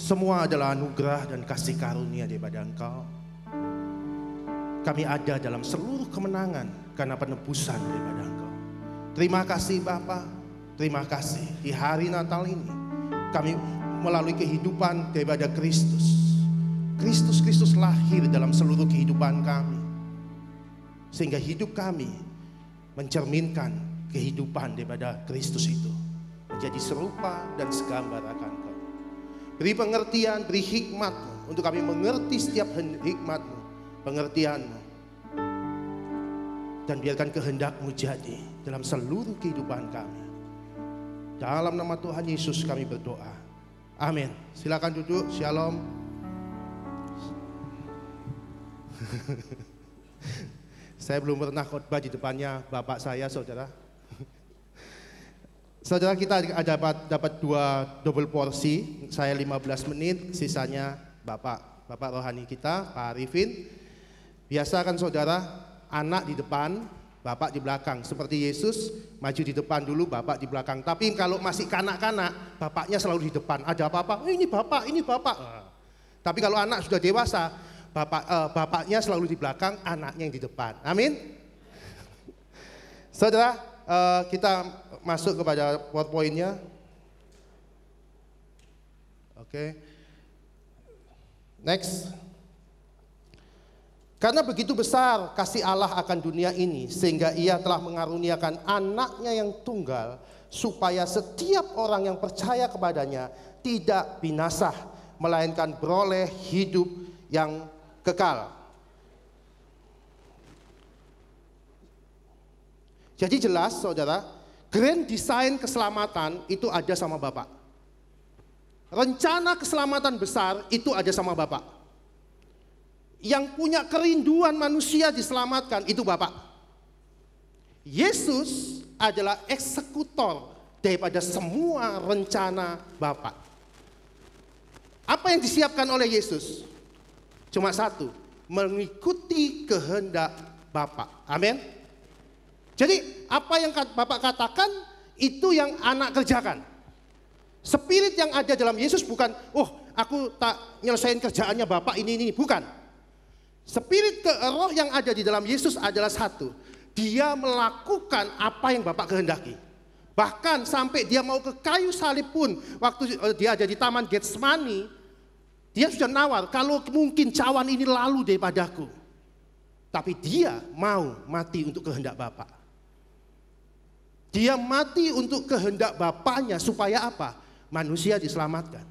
Semua adalah anugerah dan kasih karunia daripada Engkau. Kami ada dalam seluruh kemenangan karena penebusan daripada Engkau. Terima kasih Bapa, terima kasih di hari Natal ini kami melalui kehidupan daripada Kristus. Kristus lahir dalam seluruh kehidupan kami, sehingga hidup kami mencerminkan kehidupan daripada Kristus itu, menjadi serupa dan segambar akan Engkau. Beri pengertian, beri hikmat untuk kami mengerti setiap hikmat-Mu, pengertian-Mu, dan biarkan kehendak-Mu jadi dalam seluruh kehidupan kami. Dalam nama Tuhan Yesus kami berdoa. Amin. Silakan duduk. Shalom. Saya belum pernah khotbah di depannya bapak saya, saudara. Saudara, kita dapat dua double porsi. Saya 15 menit, sisanya bapak rohani kita, Pak Arifin. Biasa kan saudara, anak di depan, bapak di belakang. Seperti Yesus, maju di depan dulu, bapak di belakang. Tapi kalau masih kanak-kanak, bapaknya selalu di depan. Ada apa-apa, ini bapak, ini bapak. Tapi kalau anak sudah dewasa, bapaknya selalu di belakang, anaknya yang di depan. Amin. Saudara, kita masuk kepada PowerPoint-nya. Oke. Next. Karena begitu besar kasih Allah akan dunia ini, sehingga Ia telah mengaruniakan anaknya yang tunggal, supaya setiap orang yang percaya kepadanya tidak binasa, melainkan beroleh hidup yang kekal. Jadi jelas saudara, grand design keselamatan itu ada sama Bapak. Rencana keselamatan besar itu ada sama Bapak. Yang punya kerinduan manusia diselamatkan itu Bapak. Yesus adalah eksekutor daripada semua rencana Bapak. Apa yang disiapkan oleh Yesus? Cuma satu, mengikuti kehendak Bapak. Amin. Jadi apa yang Bapak katakan itu yang anak kerjakan. Spirit yang ada dalam Yesus bukan, oh aku tak nyelesain kerjaannya Bapak ini, bukan. Spirit roh yang ada di dalam Yesus adalah satu, dia melakukan apa yang Bapak kehendaki. Bahkan sampai dia mau ke kayu salib pun, waktu dia ada di Taman Getsemani, dia sudah nawar, kalau mungkin cawan ini lalu daripadaku. Tapi dia mau mati untuk kehendak Bapa. Dia mati untuk kehendak Bapaknya supaya apa? Manusia diselamatkan.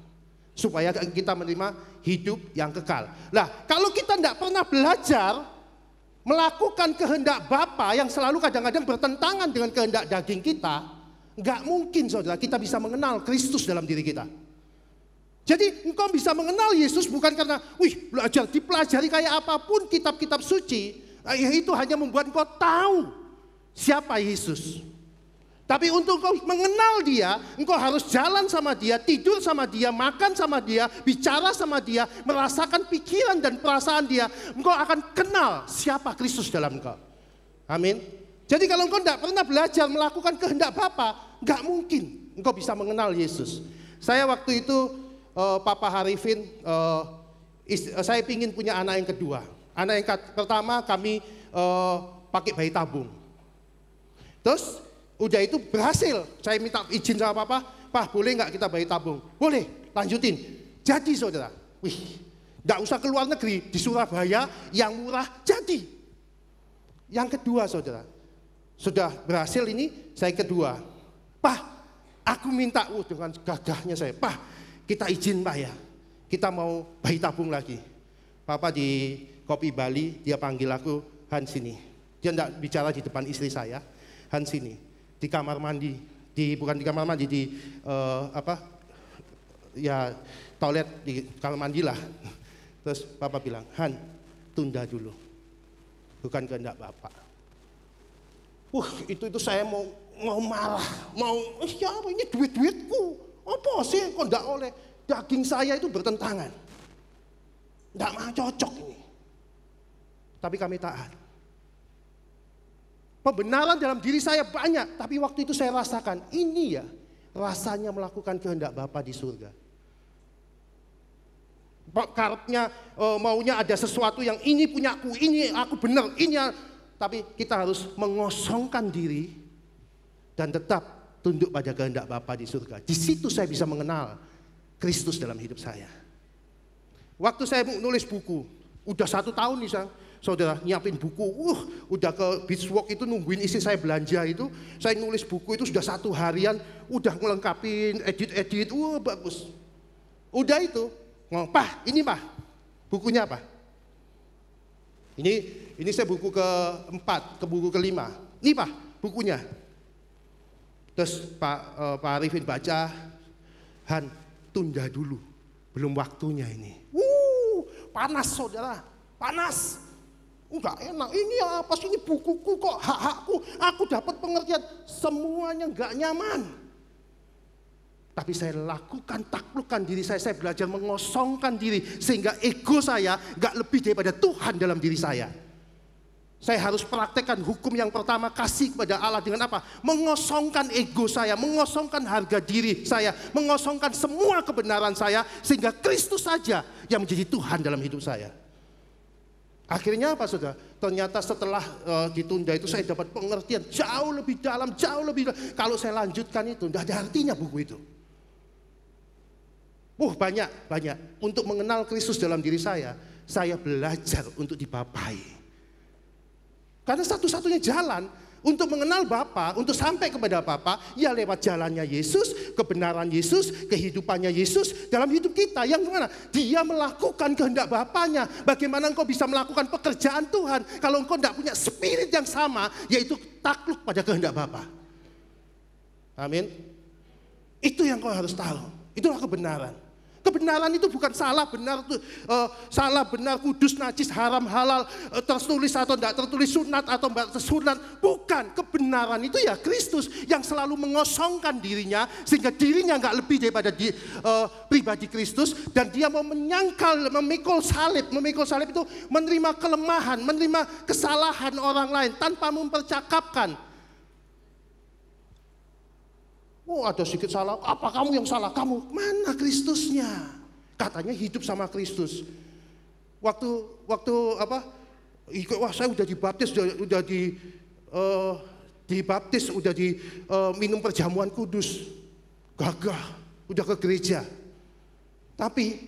Supaya kita menerima hidup yang kekal. Nah, kalau kita tidak pernah belajar melakukan kehendak Bapa yang selalu kadang-kadang bertentangan dengan kehendak daging kita, nggak mungkin saudara kita bisa mengenal Kristus dalam diri kita. Jadi engkau bisa mengenal Yesus bukan karena dipelajari kayak apapun kitab-kitab suci, itu hanya membuat engkau tahu siapa Yesus. Tapi untuk engkau mengenal dia, engkau harus jalan sama dia, tidur sama dia, makan sama dia, bicara sama dia, merasakan pikiran dan perasaan dia. Engkau akan kenal siapa Kristus dalam engkau. Amin. Jadi kalau engkau tidak pernah belajar melakukan kehendak Bapa, nggak mungkin engkau bisa mengenal Yesus. Saya waktu itu Papa Harifin, saya ingin punya anak yang kedua. Anak yang pertama kami pakai bayi tabung. Terus udah itu berhasil. Saya minta izin sama Papa, Pak boleh nggak kita bayi tabung? Boleh, lanjutin. Jadi saudara, nggak usah ke luar negeri, di Surabaya yang murah jadi. Yang kedua saudara, sudah berhasil ini, saya kedua. Pak, aku minta, dengan gagahnya saya, Pak, kita izin Pak ya, kita mau bayi tabung lagi. Papa di Kopi Bali, dia panggil aku, Han sini. Dia enggak bicara di depan istri saya, Han sini. Di kamar mandi, bukan di kamar mandi, di toilet di kamar mandi lah. Terus Papa bilang, Han, tunda dulu. Bukan kehendak Bapak. Itu saya mau marah, ya apa ini duit-duitku. Apa sih kok enggak oleh? Daging saya itu bertentangan. Enggak mau cocok ini. Tapi kami taat. Pembenaran dalam diri saya banyak, tapi waktu itu saya rasakan, ini ya rasanya melakukan kehendak Bapa di surga. karepnya, maunya ada sesuatu yang ini punyaku, ini aku benar, ini. Tapi kita harus mengosongkan diri dan tetap tunduk pada kehendak Bapa di surga. Di situ saya bisa mengenal Kristus dalam hidup saya. Waktu saya nulis buku, udah 1 tahun nih saudara nyiapin buku, udah ke beach walk itu nungguin istri saya belanja itu, saya nulis buku itu sudah 1 harian, udah ngelengkapin, edit, bagus. Udah itu, Pak, ini Pak, bukunya apa? Ini saya buku ke-4, ke buku ke-5. Ini Pak, bukunya. Terus Pak Arifin baca, Han, tunda dulu, belum waktunya ini. Panas saudara, panas. Enggak enak, ini apa sih, ini bukuku kok, hak-hakku, aku dapat pengertian, semuanya enggak nyaman. Tapi saya lakukan, taklukkan diri saya belajar mengosongkan diri, sehingga ego saya enggak lebih daripada Tuhan dalam diri saya. Saya harus praktekkan hukum yang pertama, kasih kepada Allah dengan apa? Mengosongkan ego saya, mengosongkan harga diri saya, mengosongkan semua kebenaran saya, sehingga Kristus saja yang menjadi Tuhan dalam hidup saya. Akhirnya apa saudara? Ternyata setelah ditunda itu saya dapat pengertian jauh lebih dalam, Kalau saya lanjutkan itu, tidak ada artinya buku itu. Banyak. Untuk mengenal Kristus dalam diri saya belajar untuk dibapai. Karena satu-satunya jalan untuk mengenal Bapa, untuk sampai kepada Bapa, ya lewat jalannya Yesus, kebenaran Yesus, kehidupannya Yesus dalam hidup kita. Yang mana? Dia melakukan kehendak Bapanya. Bagaimana engkau bisa melakukan pekerjaan Tuhan kalau engkau tidak punya spirit yang sama, yaitu takluk pada kehendak Bapa. Amin. Itu yang kau harus tahu. Itulah kebenaran. Kebenaran itu bukan salah benar, salah benar, kudus, najis, haram, halal, tertulis atau tidak tertulis, sunat atau tidak sunat. Bukan, kebenaran itu ya Kristus yang selalu mengosongkan dirinya sehingga dirinya nggak lebih daripada pribadi Kristus, dan dia mau menyangkal, memikul salib itu menerima kelemahan, menerima kesalahan orang lain tanpa mempercakapkan. Ada sedikit salah, apa kamu yang salah? Kamu, mana Kristusnya? Katanya hidup sama Kristus. Saya udah dibaptis, udah dibaptis, udah minum perjamuan kudus. Gagah, udah ke gereja. Tapi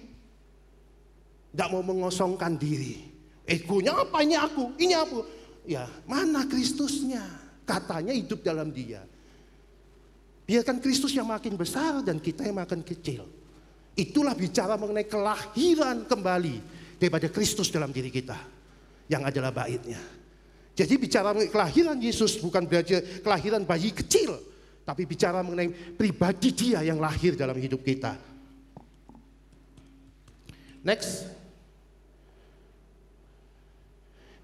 tidak mau mengosongkan diri. Egonya apa, ini aku. Ya, mana Kristusnya? Katanya hidup dalam dia. Biarkan Kristus yang makin besar dan kita yang makin kecil. Itulah bicara mengenai kelahiran kembali daripada Kristus dalam diri kita, yang adalah baitnya. Jadi bicara mengenai kelahiran Yesus bukan belajar kelahiran bayi kecil, tapi bicara mengenai pribadi dia yang lahir dalam hidup kita. Next.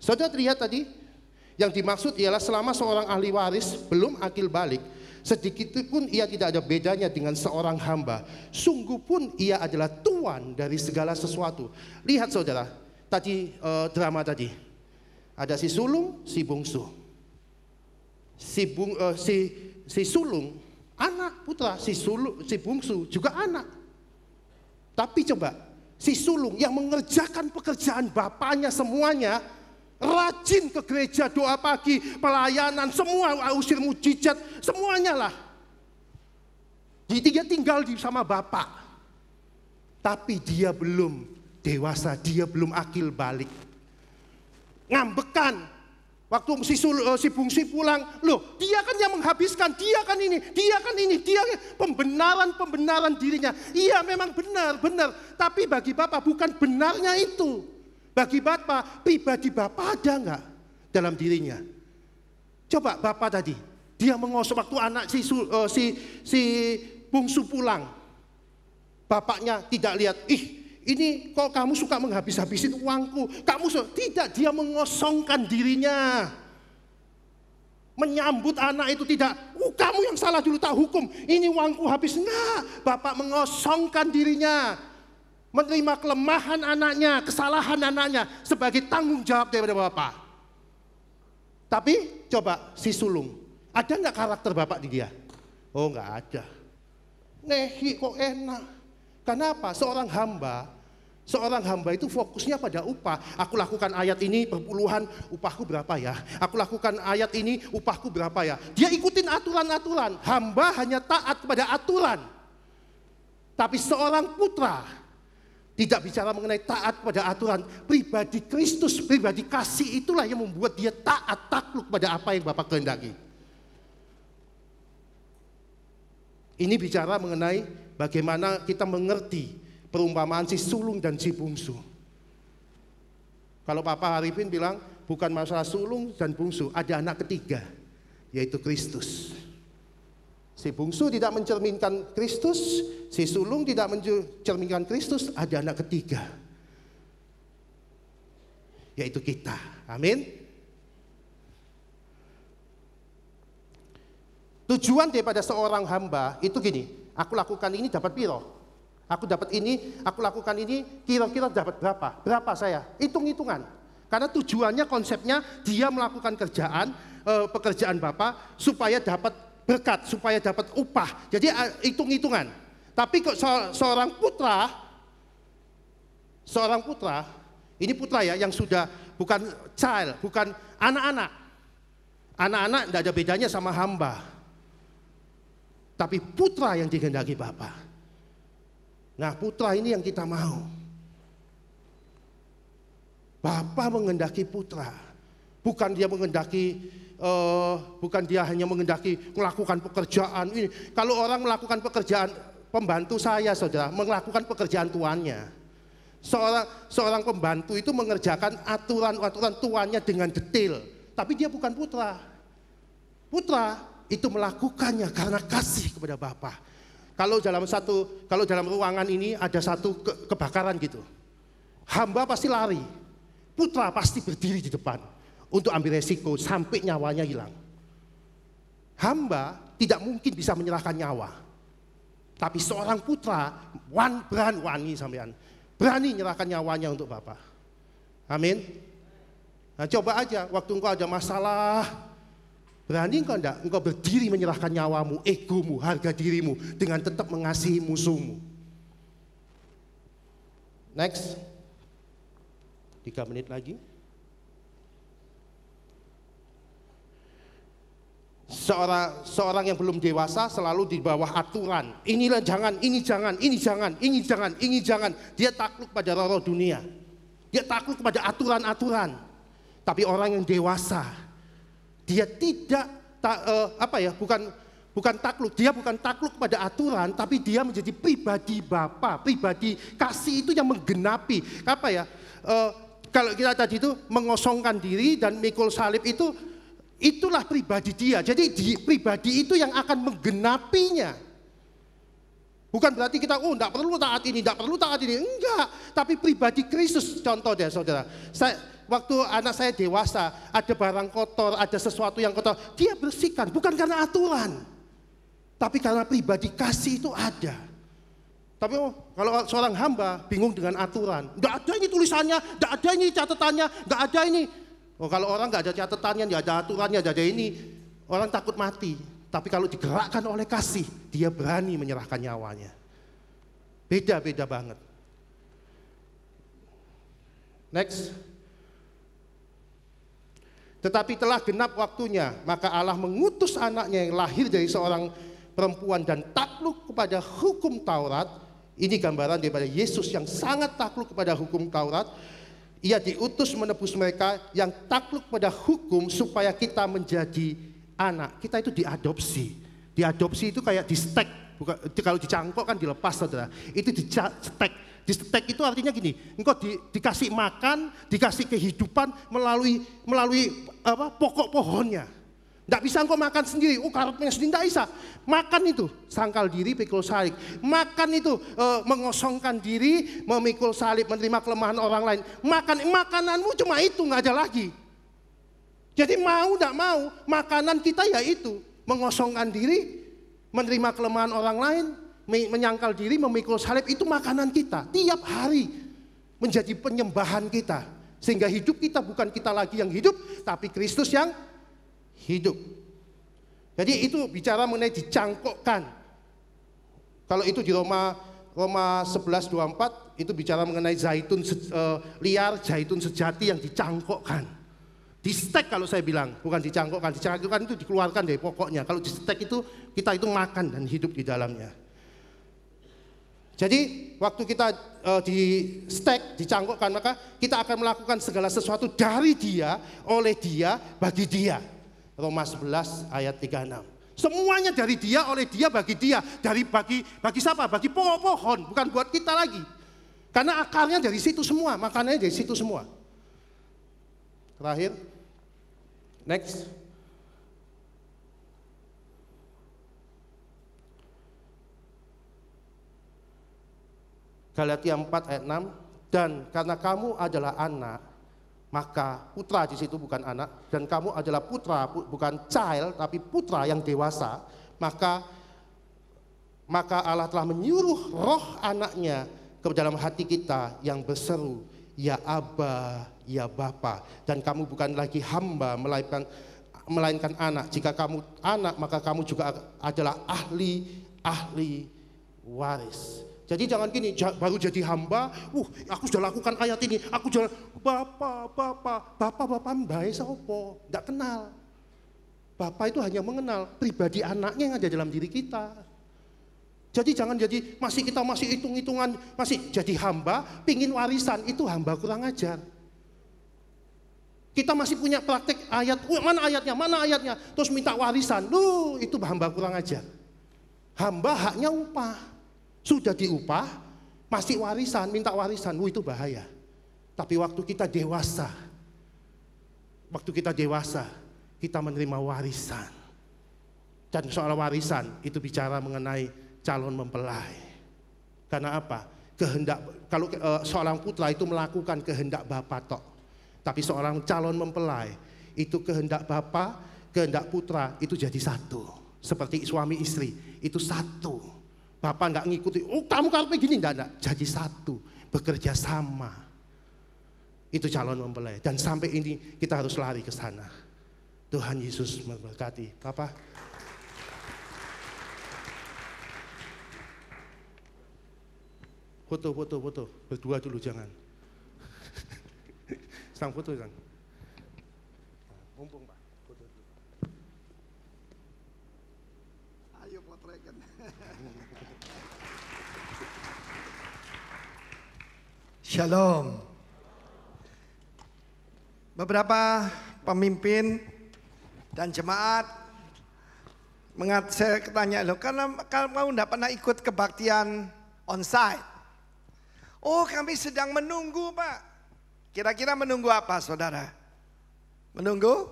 Saudara lihat tadi, yang dimaksud ialah selama seorang ahli waris belum akil balik, sedikit pun ia tidak ada bedanya dengan seorang hamba. Sungguh pun ia adalah tuan dari segala sesuatu. Lihat saudara, tadi drama tadi. Ada si sulung, si bungsu. Si sulung, anak putra. Si bungsu juga anak. Tapi coba, si sulung yang mengerjakan pekerjaan bapaknya semuanya, rajin ke gereja, doa pagi, pelayanan, semua, usir mujizat, semuanya lah. Jadi dia tinggal sama bapak. Tapi dia belum dewasa, dia belum akil balik. Ngambekan. Waktu si bungsi pulang, loh dia kan yang menghabiskan, dia kan ini, dia pembenaran dirinya. Iya memang benar. Tapi bagi bapak bukan benarnya itu. Bagi bapak, pribadi bapak ada enggak dalam dirinya? Coba bapak tadi, dia mengosong waktu anak si bungsu pulang. Bapaknya tidak lihat, ini kok kamu suka menghabis-habisin uangku. Tidak, dia mengosongkan dirinya. Menyambut anak itu tidak, kamu yang salah dulu, tak hukum. Ini uangku habis. Enggak, bapak mengosongkan dirinya. Menerima kelemahan anaknya, kesalahan anaknya sebagai tanggung jawab daripada bapak. Tapi coba si sulung, ada nggak karakter bapak di dia? Oh nggak ada. Nehi kok enak. Kenapa? Seorang hamba Seorang hamba itu fokusnya pada upah. Aku lakukan ayat ini perpuluhan, upahku berapa ya? Aku lakukan ayat ini, upahku berapa ya? Dia ikutin aturan-aturan. Hamba hanya taat kepada aturan. Tapi seorang putra tidak bicara mengenai taat pada aturan. Pribadi Kristus, pribadi kasih itulah yang membuat dia taat, takluk pada apa yang Bapa kehendaki. Ini bicara mengenai bagaimana kita mengerti perumpamaan si sulung dan si bungsu. Kalau Papa Arifin bilang bukan masalah sulung dan bungsu, ada anak ketiga, yaitu Kristus. Si bungsu tidak mencerminkan Kristus, si sulung tidak mencerminkan Kristus, ada anak ketiga, yaitu kita. Amin. Tujuan daripada seorang hamba itu gini, aku lakukan ini dapat piro? Aku dapat ini, aku lakukan ini, kira-kira dapat berapa? Berapa saya? Hitung-hitungan. Karena tujuannya, konsepnya dia melakukan pekerjaan Bapa supaya dapat berkat, supaya dapat upah. Jadi hitung-hitungan. Tapi kok seorang putra, ini putra ya yang sudah bukan child, bukan anak-anak. Anak-anak tidak ada bedanya sama hamba. Tapi putra yang dikehendaki Bapa. Nah, putra ini yang kita mau. Bapa menghendaki putra. Bukan dia menghendaki, bukan dia hanya menghendaki melakukan pekerjaan ini. Kalau orang melakukan pekerjaan, pembantu saya saudara, melakukan pekerjaan tuannya. Seorang pembantu itu mengerjakan aturan-aturan tuannya dengan detail. Tapi dia bukan putra. Putra itu melakukannya karena kasih kepada Bapa. Kalau dalam ruangan ini ada satu kebakaran gitu, hamba pasti lari, putra pasti berdiri di depan untuk ambil resiko sampai nyawanya hilang. Hamba tidak mungkin bisa menyerahkan nyawa, tapi seorang putra berani menyerahkan nyawanya untuk Bapa. Amin. Nah, coba aja waktu engkau ada masalah, berani engkau enggak? Engkau berdiri menyerahkan nyawamu, egomu, harga dirimu dengan tetap mengasihi musuhmu. Next. 3 menit lagi. Seorang yang belum dewasa selalu di bawah aturan. Inilah jangan, ini jangan, ini jangan, ini jangan, ini jangan. Dia takluk pada roh dunia. Dia takluk pada aturan-aturan. Tapi orang yang dewasa, dia tidak bukan takluk, dia bukan takluk pada aturan, tapi dia menjadi pribadi Bapa, pribadi kasih itu yang menggenapi. Kalau kita tadi itu mengosongkan diri dan mikul salib itulah pribadi dia. Jadi pribadi itu yang akan menggenapinya. Bukan berarti kita enggak perlu taat ini, enggak perlu taat ini, enggak. Tapi pribadi Kristus, contoh deh saudara. Waktu anak saya dewasa, ada barang kotor, ada sesuatu yang kotor, dia bersihkan, bukan karena aturan. Tapi karena pribadi kasih itu ada. Tapi kalau seorang hamba bingung dengan aturan, enggak ada ini tulisannya, enggak ada ini catatannya, enggak ada ini. Kalau orang enggak ada catatannya, enggak ada aturannya, enggak ada ini, orang takut mati. Tapi kalau digerakkan oleh kasih, dia berani menyerahkan nyawanya. Beda-beda banget. Next. Tetapi telah genap waktunya, maka Allah mengutus anaknya yang lahir dari seorang perempuan dan takluk kepada hukum Taurat. Ini gambaran daripada Yesus yang sangat takluk kepada hukum Taurat. Ia diutus menebus mereka yang takluk pada hukum supaya kita menjadi anak. Kita itu diadopsi. Diadopsi itu kayak di stek. Kalau dicangkok kan dilepas saudara. Itu di stek. Di stek itu artinya gini, engkau dikasih makan, dikasih kehidupan melalui pokok pohonnya. Tidak bisa engkau makan sendiri, karepnya sendiri tidak bisa. Makan itu, sangkal diri, pikul salib. Makan itu, mengosongkan diri, memikul salib, menerima kelemahan orang lain. Makananmu cuma itu, nggak ada lagi. Jadi mau tidak mau, makanan kita ya itu, mengosongkan diri, menerima kelemahan orang lain, menyangkal diri, memikul salib, itu makanan kita tiap hari menjadi penyembahan kita, sehingga hidup kita bukan kita lagi yang hidup, tapi Kristus yang hidup. Jadi itu bicara mengenai dicangkokkan. Kalau itu di Roma 11:24 itu bicara mengenai zaitun liar, zaitun sejati yang dicangkokkan. Di stek kalau saya bilang, bukan dicangkokkan. Dicangkokkan itu dikeluarkan dari pokoknya. Kalau di stek itu kita itu makan dan hidup di dalamnya. Jadi waktu kita di stek, dicangkokkan, maka kita akan melakukan segala sesuatu dari dia, oleh dia, bagi dia. Roma 11 ayat 36. Semuanya dari dia, oleh dia, bagi dia. Bagi siapa? Bagi pohon, bukan buat kita lagi. Karena akarnya dari situ semua, makanannya dari situ semua. Terakhir, next. Galatia 4 ayat 6, dan karena kamu adalah anak, maka putra di situ bukan anak, dan kamu adalah putra, bukan child, tapi putra yang dewasa, maka Allah telah menyuruh roh anaknya ke dalam hati kita yang berseru, ya Aba, ya Bapa. Dan kamu bukan lagi hamba, melainkan anak. Jika kamu anak, maka kamu juga adalah ahli waris. Jadi jangan gini, baru jadi hamba, aku sudah lakukan ayat ini, aku sudah Bapak mbae sopo, enggak kenal. Bapak itu hanya mengenal pribadi anaknya yang ada dalam diri kita. Jadi jangan jadi kita masih hitung-hitungan, masih jadi hamba, pingin warisan, itu hamba kurang ajar. Kita masih punya praktek ayat, mana ayatnya, terus minta warisan, itu hamba kurang ajar. Hamba haknya upah. Sudah diupah, masih warisan, minta warisan, itu bahaya. Tapi waktu kita dewasa, kita menerima warisan. Dan soal warisan, itu bicara mengenai calon mempelai. Karena apa? Kalau seorang putra itu melakukan kehendak Bapa tok. Tapi seorang calon mempelai, itu kehendak Bapa, kehendak putra, itu jadi satu. Seperti suami istri, itu satu. Bapak nggak ngikuti, kamu karepe gini, enggak, jadi satu, bekerja sama. Itu calon mempelai. Dan sampai ini kita harus lari ke sana. Tuhan Yesus memberkati. Bapak. Foto. Berdua dulu jangan. Sang foto kan. Mumpung Pak. Foto dulu. Ayo potretkan. Shalom. Beberapa pemimpin dan jemaat saya tanya loh, karena kamu tidak pernah ikut kebaktian onsite. Oh, kami sedang menunggu, Pak. Kira-kira menunggu apa, saudara? Menunggu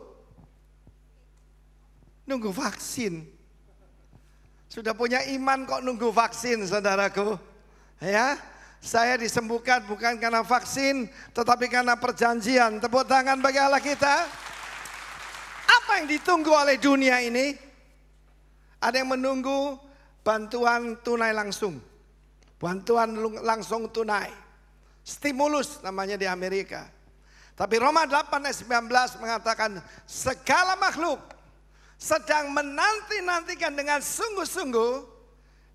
vaksin. Sudah punya iman kok nunggu vaksin, saudaraku. Ya. Saya disembuhkan bukan karena vaksin, tetapi karena perjanjian. Tepuk tangan bagi Allah kita. Apa yang ditunggu oleh dunia ini? Ada yang menunggu bantuan tunai langsung. Bantuan langsung tunai. Stimulus namanya di Amerika. Tapi Roma 8 ayat 19 mengatakan segala makhluk sedang menanti-nantikan dengan sungguh-sungguh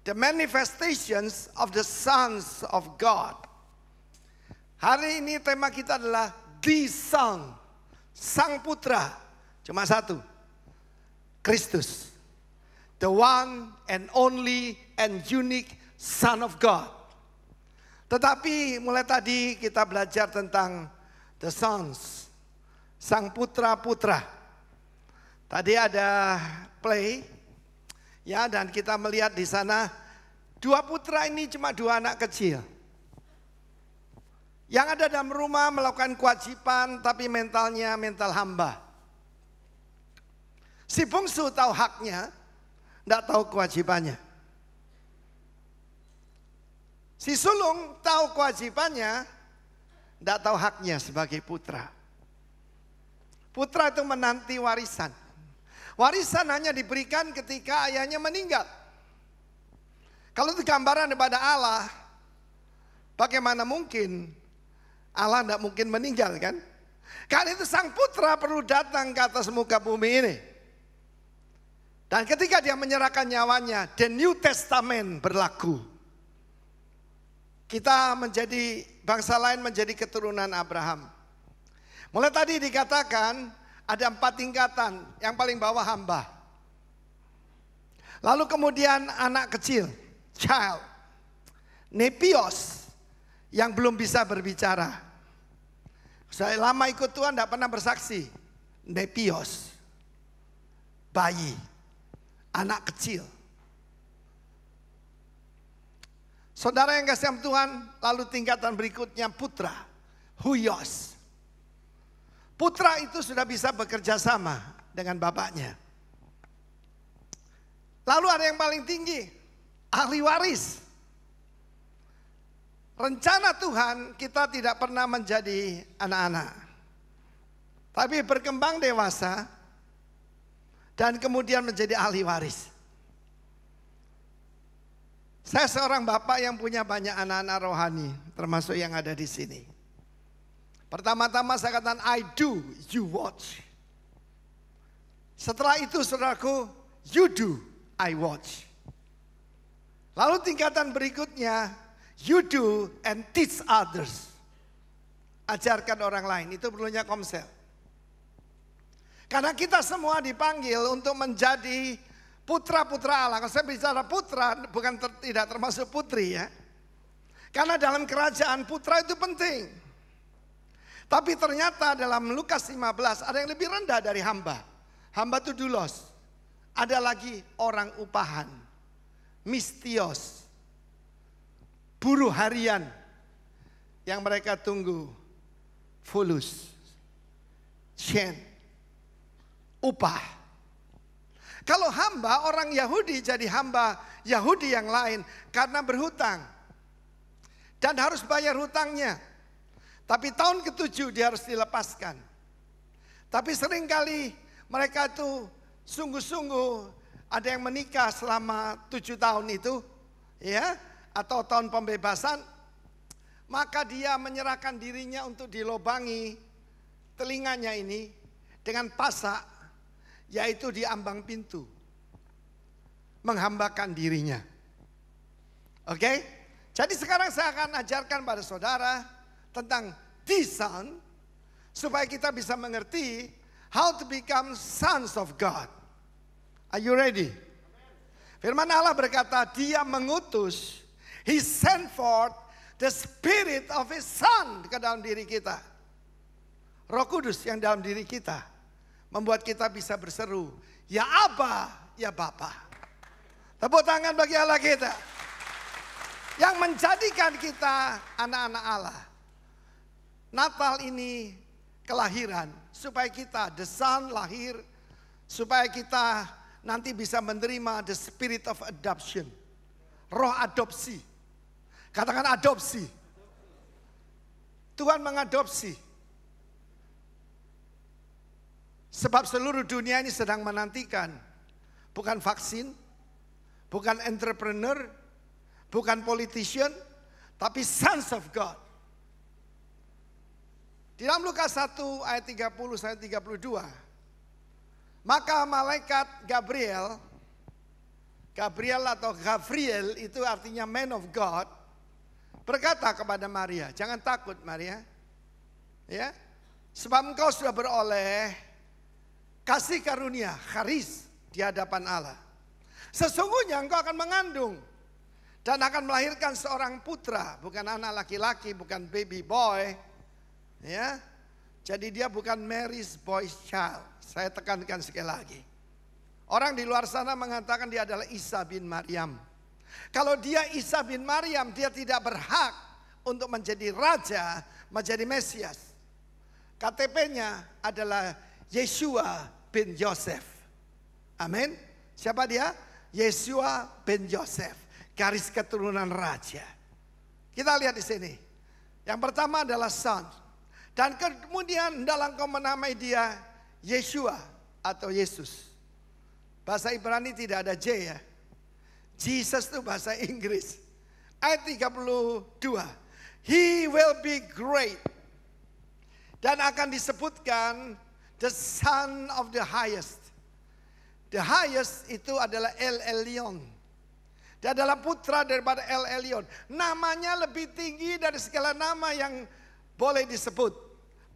the manifestations of the sons of God. Hari ini tema kita adalah the Son, Sang Putra. Cuma satu, Kristus. The one and only and unique Son of God. Tetapi mulai tadi kita belajar tentang the sons, Sang Putra-Putra. Tadi ada play. Ya, dan kita melihat di sana dua putra ini cuma dua anak kecil. Yang ada dalam rumah melakukan kewajiban tapi mentalnya mental hamba. Si bungsu tahu haknya, tidak tahu kewajibannya. Si sulung tahu kewajibannya, tidak tahu haknya sebagai putra. Putra itu menanti warisan. Warisan hanya diberikan ketika ayahnya meninggal. Kalau itu gambaran daripada Allah, bagaimana mungkin Allah tidak mungkin meninggal kan? Karena itu sang putra perlu datang ke atas muka bumi ini. Dan ketika dia menyerahkan nyawanya, the New Testament berlaku. kita menjadi bangsa lain menjadi keturunan Abraham. Mulai tadi dikatakan ada 4 tingkatan, yang paling bawah hamba. Lalu kemudian anak kecil, child. Nepios, yang belum bisa berbicara. Saya lama ikut Tuhan tidak pernah bersaksi. Nepios, bayi, anak kecil. Saudara yang kasih Tuhan, lalu tingkatan berikutnya putra, huios. Putra itu sudah bisa bekerja sama dengan bapaknya. Lalu ada yang paling tinggi, ahli waris. Rencana Tuhan kita tidak pernah menjadi anak-anak. Tapi berkembang dewasa dan kemudian menjadi ahli waris. Saya seorang bapak yang punya banyak anak-anak rohani, termasuk yang ada di sini. Pertama-tama saya katakan, I do, you watch. Setelah itu saudaraku, you do, I watch. Lalu tingkatan berikutnya, you do and teach others. Ajarkan orang lain, itu perlunya komsel. Karena kita semua dipanggil untuk menjadi putra-putra Allah. Kalau saya bicara putra, bukan tidak termasuk putri ya. Karena dalam kerajaan putra itu penting. Tapi ternyata dalam Lukas 15 ada yang lebih rendah dari hamba. Hamba itu doulos. Ada lagi orang upahan. Mistios. Buruh harian. Yang mereka tunggu. Fulus. Chen. Upah. Kalau hamba orang Yahudi jadi hamba Yahudi yang lain. Karena berhutang. Dan harus bayar hutangnya. Tapi tahun ke-7 dia harus dilepaskan. Tapi seringkali mereka itu sungguh-sungguh ada yang menikah selama 7 tahun itu. Ya, atau tahun pembebasan. Maka dia menyerahkan dirinya untuk dilobangi telinganya ini dengan pasak. Yaitu di ambang pintu. Menghambakan dirinya. Oke? Jadi sekarang saya akan ajarkan pada saudara tentang design supaya kita bisa mengerti how to become sons of God. Are you ready? Firman Allah berkata, dia mengutus, he sent forth the spirit of his son ke dalam diri kita. Roh Kudus yang dalam diri kita membuat kita bisa berseru, ya Aba, ya Bapa. Tepuk tangan bagi Allah kita. Yang menjadikan kita anak-anak Allah. Natal ini kelahiran supaya kita, the Son lahir, supaya kita nanti bisa menerima the spirit of adoption. Roh adopsi. Katakan adopsi. Tuhan mengadopsi. Sebab seluruh dunia ini sedang menantikan. Bukan vaksin, bukan entrepreneur, bukan politician, tapi sons of God. Di dalam Lukas 1 ayat 30 sampai 32. Maka malaikat Gabriel atau Gabriel itu artinya man of God, berkata kepada Maria, jangan takut Maria. Ya. Sebab engkau sudah beroleh kasih karunia, charis di hadapan Allah. Sesungguhnya engkau akan mengandung dan akan melahirkan seorang putra, bukan anak laki-laki, bukan baby boy. Ya, jadi dia bukan Mary's boy's child. Saya tekankan sekali lagi. Orang di luar sana mengatakan dia adalah Isa bin Maryam. Kalau dia Isa bin Maryam, dia tidak berhak untuk menjadi raja, menjadi Mesias. KTP-nya adalah Yeshua bin Yosef. Amin. Siapa dia? Yeshua bin Yosef. Garis keturunan raja. Kita lihat di sini. Yang pertama adalah son. Dan kemudian dalam kau menamai dia Yeshua atau Yesus. Bahasa Ibrani tidak ada J ya. Jesus itu bahasa Inggris. Ayat 32. He will be great. Dan akan disebutkan the son of the highest. The highest itu adalah El Elyon. Dia adalah putra daripada El Elyon. Namanya lebih tinggi dari segala nama yang boleh disebut.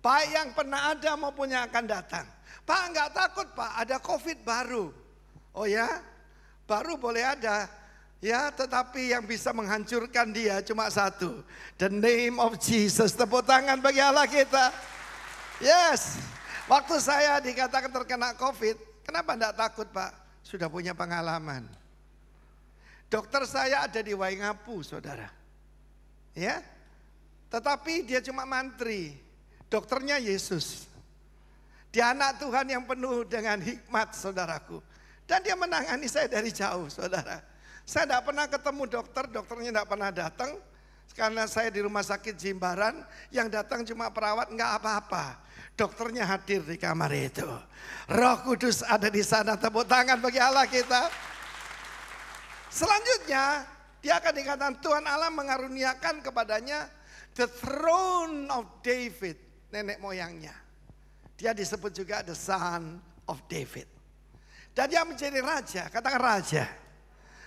Baik yang pernah ada maupun yang akan datang. Pak, enggak takut Pak, ada COVID baru. Oh ya, baru boleh ada. Ya, tetapi yang bisa menghancurkan dia cuma satu. The name of Jesus. Tepuk tangan bagi Allah kita. Yes. Waktu saya dikatakan terkena COVID, kenapa enggak takut Pak? Sudah punya pengalaman. Dokter saya ada di Waingapu, saudara. Ya, tetapi dia cuma mantri. Dokternya Yesus. Dia anak Tuhan yang penuh dengan hikmat, saudaraku. Dan dia menangani saya dari jauh, saudara. Saya tidak pernah ketemu dokter, dokternya tidak pernah datang. Karena saya di rumah sakit Jimbaran, yang datang cuma perawat, enggak apa-apa. Dokternya hadir di kamar itu. Roh Kudus ada di sana, tepuk tangan bagi Allah kita. Selanjutnya, dia akan dikatakan Tuhan Allah mengaruniakan kepadanya the throne of David, nenek moyangnya. Dia disebut juga the son of David. Dan dia menjadi raja, katakan raja.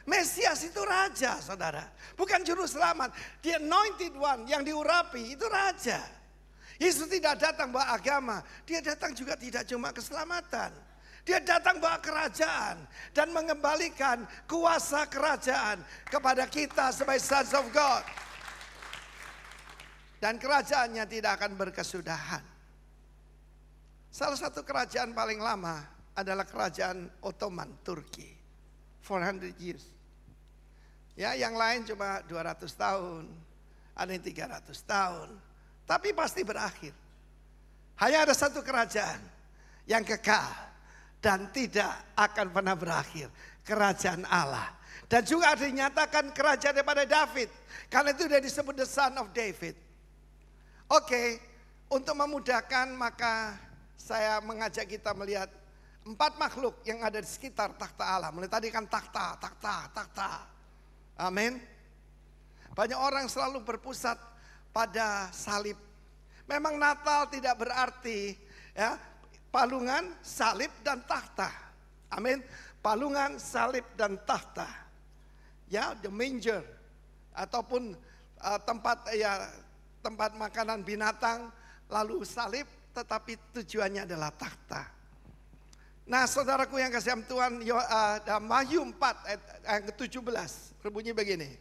Mesias itu raja, saudara. Bukan juru selamat. The anointed one yang diurapi itu raja. Yesus tidak datang bawa agama. Dia datang juga tidak cuma keselamatan. Dia datang bawa kerajaan dan mengembalikan kuasa kerajaan kepada kita sebagai sons of God. Dan kerajaannya tidak akan berkesudahan. Salah satu kerajaan paling lama adalah kerajaan Ottoman Turki. 400 years. Ya, yang lain cuma 200 tahun, ada yang 300 tahun. Tapi pasti berakhir. Hanya ada satu kerajaan yang kekal dan tidak akan pernah berakhir. Kerajaan Allah. Dan juga ada dinyatakan kerajaan daripada David. Karena itu dia disebut the son of David. Oke, untuk memudahkan maka saya mengajak kita melihat 4 makhluk yang ada di sekitar takhta Allah. Mulai tadi kan takhta. Amin. Banyak orang selalu berpusat pada salib. Memang Natal tidak berarti ya, palungan, salib, dan takhta. Amin. Palungan, salib, dan takhta. Ya, the manger. Ataupun tempat makanan binatang. Lalu salib, tetapi tujuannya adalah takhta. Nah, saudaraku yang kasih Tuhan, dalam Wahyu 4 ayat ke-17. Berbunyi begini.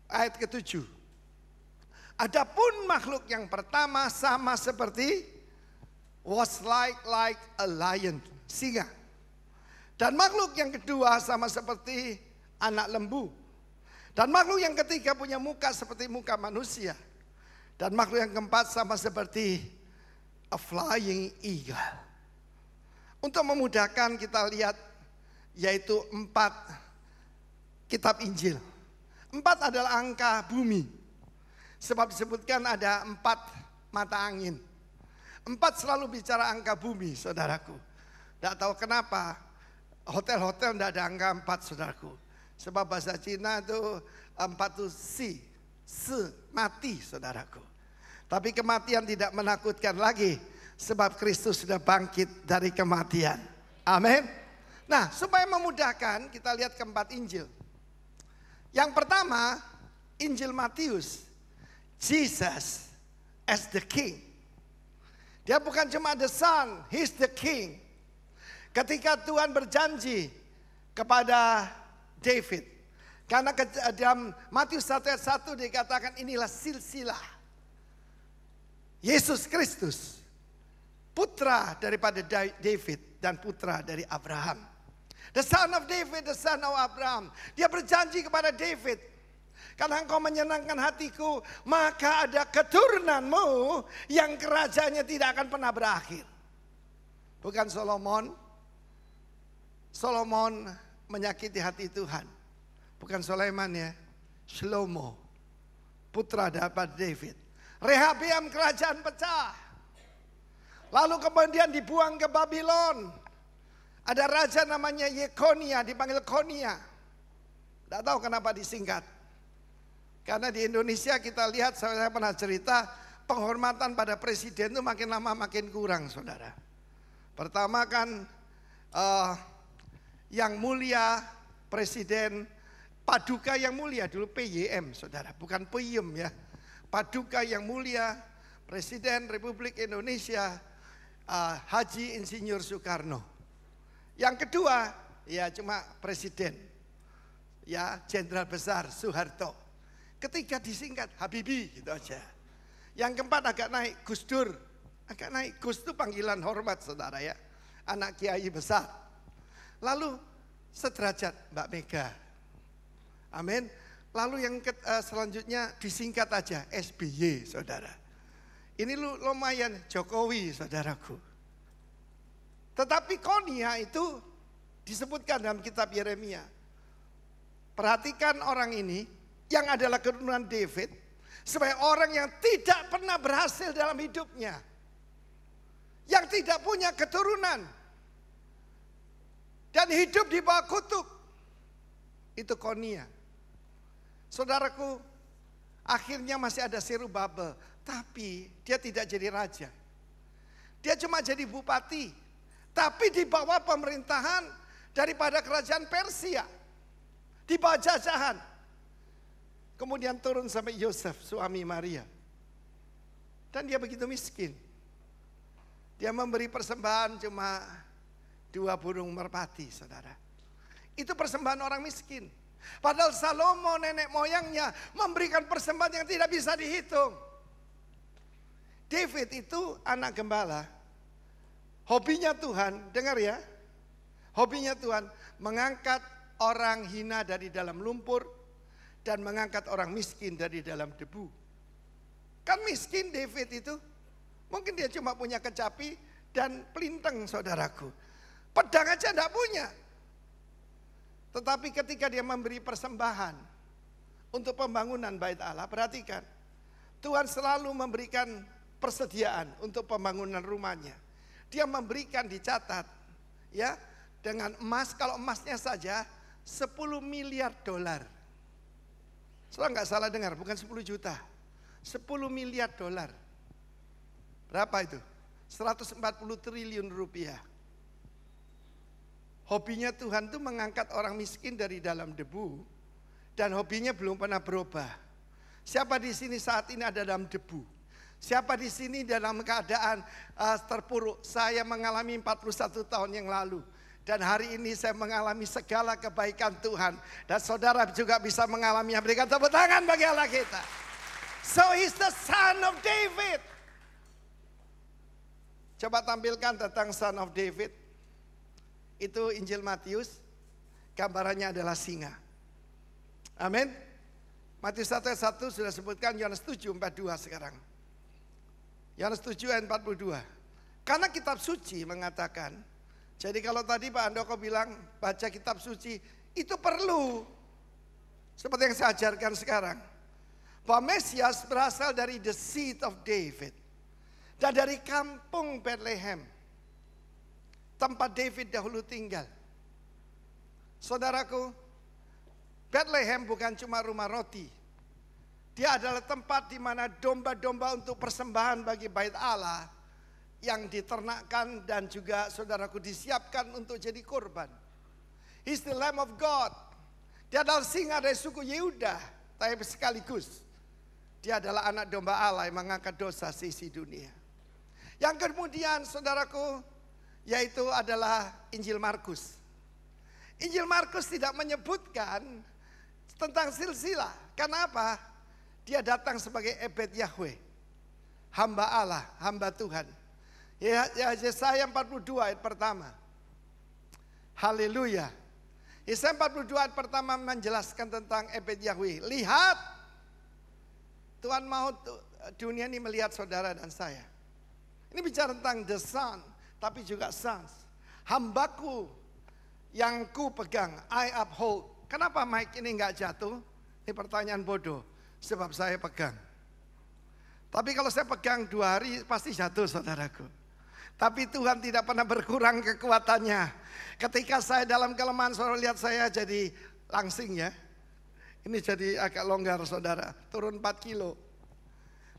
Ayat ke-7. Adapun makhluk yang pertama sama seperti was like a lion, singa. Dan makhluk yang kedua sama seperti anak lembu. Dan makhluk yang ketiga punya muka seperti muka manusia. Dan makhluk yang keempat sama seperti a flying eagle. Untuk memudahkan kita lihat yaitu 4 kitab Injil. 4 adalah angka bumi. Sebab disebutkan ada 4 mata angin. 4 selalu bicara angka bumi, saudaraku. Tidak tahu kenapa hotel-hotel tidak ada angka 4, saudaraku. Sebab bahasa Cina itu 4 itu mati, saudaraku. Tapi kematian tidak menakutkan lagi. Sebab Kristus sudah bangkit dari kematian. Amin. Nah, supaya memudahkan kita lihat keempat Injil. Yang pertama, Injil Matius. Jesus as the King. Dia bukan cuma the Son, He's the King. Ketika Tuhan berjanji kepada David. Karena dalam Matius 1 ayat 1 dikatakan inilah silsilah Yesus Kristus. Putra daripada David dan putra dari Abraham. The son of David, the son of Abraham. Dia berjanji kepada David. Karena engkau menyenangkan hatiku, maka ada keturunanmu yang kerajaannya tidak akan pernah berakhir. Bukan Solomon. Solomon menyakiti hati Tuhan. Bukan Sulaiman ya. Shlomo. Putra daripada David. Rehabeam kerajaan pecah. Lalu kemudian dibuang ke Babylon. Ada raja namanya Yekonia, dipanggil Konia. Tidak tahu kenapa disingkat. Karena di Indonesia kita lihat, saya pernah cerita, penghormatan pada presiden itu makin lama makin kurang, saudara. Pertama kan yang mulia presiden Paduka yang mulia, dulu PYM saudara, bukan PYM ya. Paduka yang mulia, Presiden Republik Indonesia, Haji Insinyur Soekarno. Yang kedua, ya cuma Presiden, ya Jenderal Besar Soeharto. Ketiga disingkat Habibie gitu aja. Yang keempat agak naik Gus Dur, agak naik. Gus itu panggilan hormat saudara ya, anak kiai besar. Lalu sederajat Mbak Mega, amin. Lalu yang selanjutnya disingkat aja SBY saudara. Ini lumayan Jokowi saudaraku. Tetapi Konia itu disebutkan dalam kitab Yeremia. Perhatikan orang ini yang adalah keturunan David. Sebagai orang yang tidak pernah berhasil dalam hidupnya. Yang tidak punya keturunan. Dan hidup di bawah kutuk. Itu Konia. Saudaraku, akhirnya masih ada Serubabel. Tapi dia tidak jadi raja. Dia cuma jadi bupati. Tapi di bawah pemerintahan daripada kerajaan Persia. Di bawah jajahan. Kemudian turun sampai Yosef, suami Maria. Dan dia begitu miskin. Dia memberi persembahan cuma 2 burung merpati, saudara. Itu persembahan orang miskin. Padahal Salomo nenek moyangnya memberikan persembahan yang tidak bisa dihitung. David itu anak gembala. Hobinya Tuhan, dengar ya. Hobinya Tuhan mengangkat orang hina dari dalam lumpur. Dan mengangkat orang miskin dari dalam debu. Kan miskin David itu. Mungkin dia cuma punya kecapi dan pelintang saudaraku. Pedang aja enggak punya. Tetapi ketika dia memberi persembahan untuk pembangunan bait Allah, perhatikan. Tuhan selalu memberikan persediaan untuk pembangunan rumahnya. Dia memberikan dicatat ya dengan emas, kalau emasnya saja 10 miliar dolar. Soalnya nggak salah dengar, bukan 10 juta. 10 miliar dolar. Berapa itu? 140 triliun rupiah. Hobinya Tuhan itu mengangkat orang miskin dari dalam debu. Dan hobinya belum pernah berubah. Siapa di sini saat ini ada dalam debu? Siapa di sini dalam keadaan terpuruk? Saya mengalami 41 tahun yang lalu. Dan hari ini saya mengalami segala kebaikan Tuhan. Dan saudara juga bisa mengalaminya. Berikan tepuk tangan bagi Allah kita. So he's the son of David. Coba tampilkan tentang son of David. Itu Injil Matius. Gambarannya adalah singa. Amin. Matius 1 ayat 1 sudah sebutkan, Yohanes 7 42 sekarang. Yohanes 7 ayat 42. Karena kitab suci mengatakan, jadi kalau tadi Pak Andoko bilang baca kitab suci itu perlu. Seperti yang saya ajarkan sekarang. Bahwa Mesias berasal dari the seed of David. Dan dari kampung Bethlehem. Tempat David dahulu tinggal. Saudaraku, Bethlehem bukan cuma rumah roti. Dia adalah tempat di mana domba-domba untuk persembahan bagi bait Allah yang diternakkan dan juga saudaraku disiapkan untuk jadi korban. He's the Lamb of God. Dia adalah singa dari suku Yehuda, tapi sekaligus dia adalah anak domba Allah yang mengangkat dosa seisi dunia. Yang kemudian saudaraku, yaitu adalah Injil Markus. Injil Markus tidak menyebutkan tentang silsilah. Kenapa? Dia datang sebagai Ebed Yahweh, hamba Allah, hamba Tuhan. Ya, Yesaya 42 ayat pertama. Haleluya. Yesaya 42 ayat pertama menjelaskan tentang Ebed Yahweh. Lihat, Tuhan mau dunia ini melihat saudara dan saya. Ini bicara tentang the son, tapi juga sons. Hambaku yang ku pegang, I uphold. Kenapa mic ini enggak jatuh? Ini pertanyaan bodoh. Sebab saya pegang. Tapi kalau saya pegang 2 hari pasti jatuh saudaraku. Tapi Tuhan tidak pernah berkurang kekuatannya. Ketika saya dalam kelemahan, saudara lihat saya jadi langsing ya. Ini jadi agak longgar saudara, turun 4 kilo.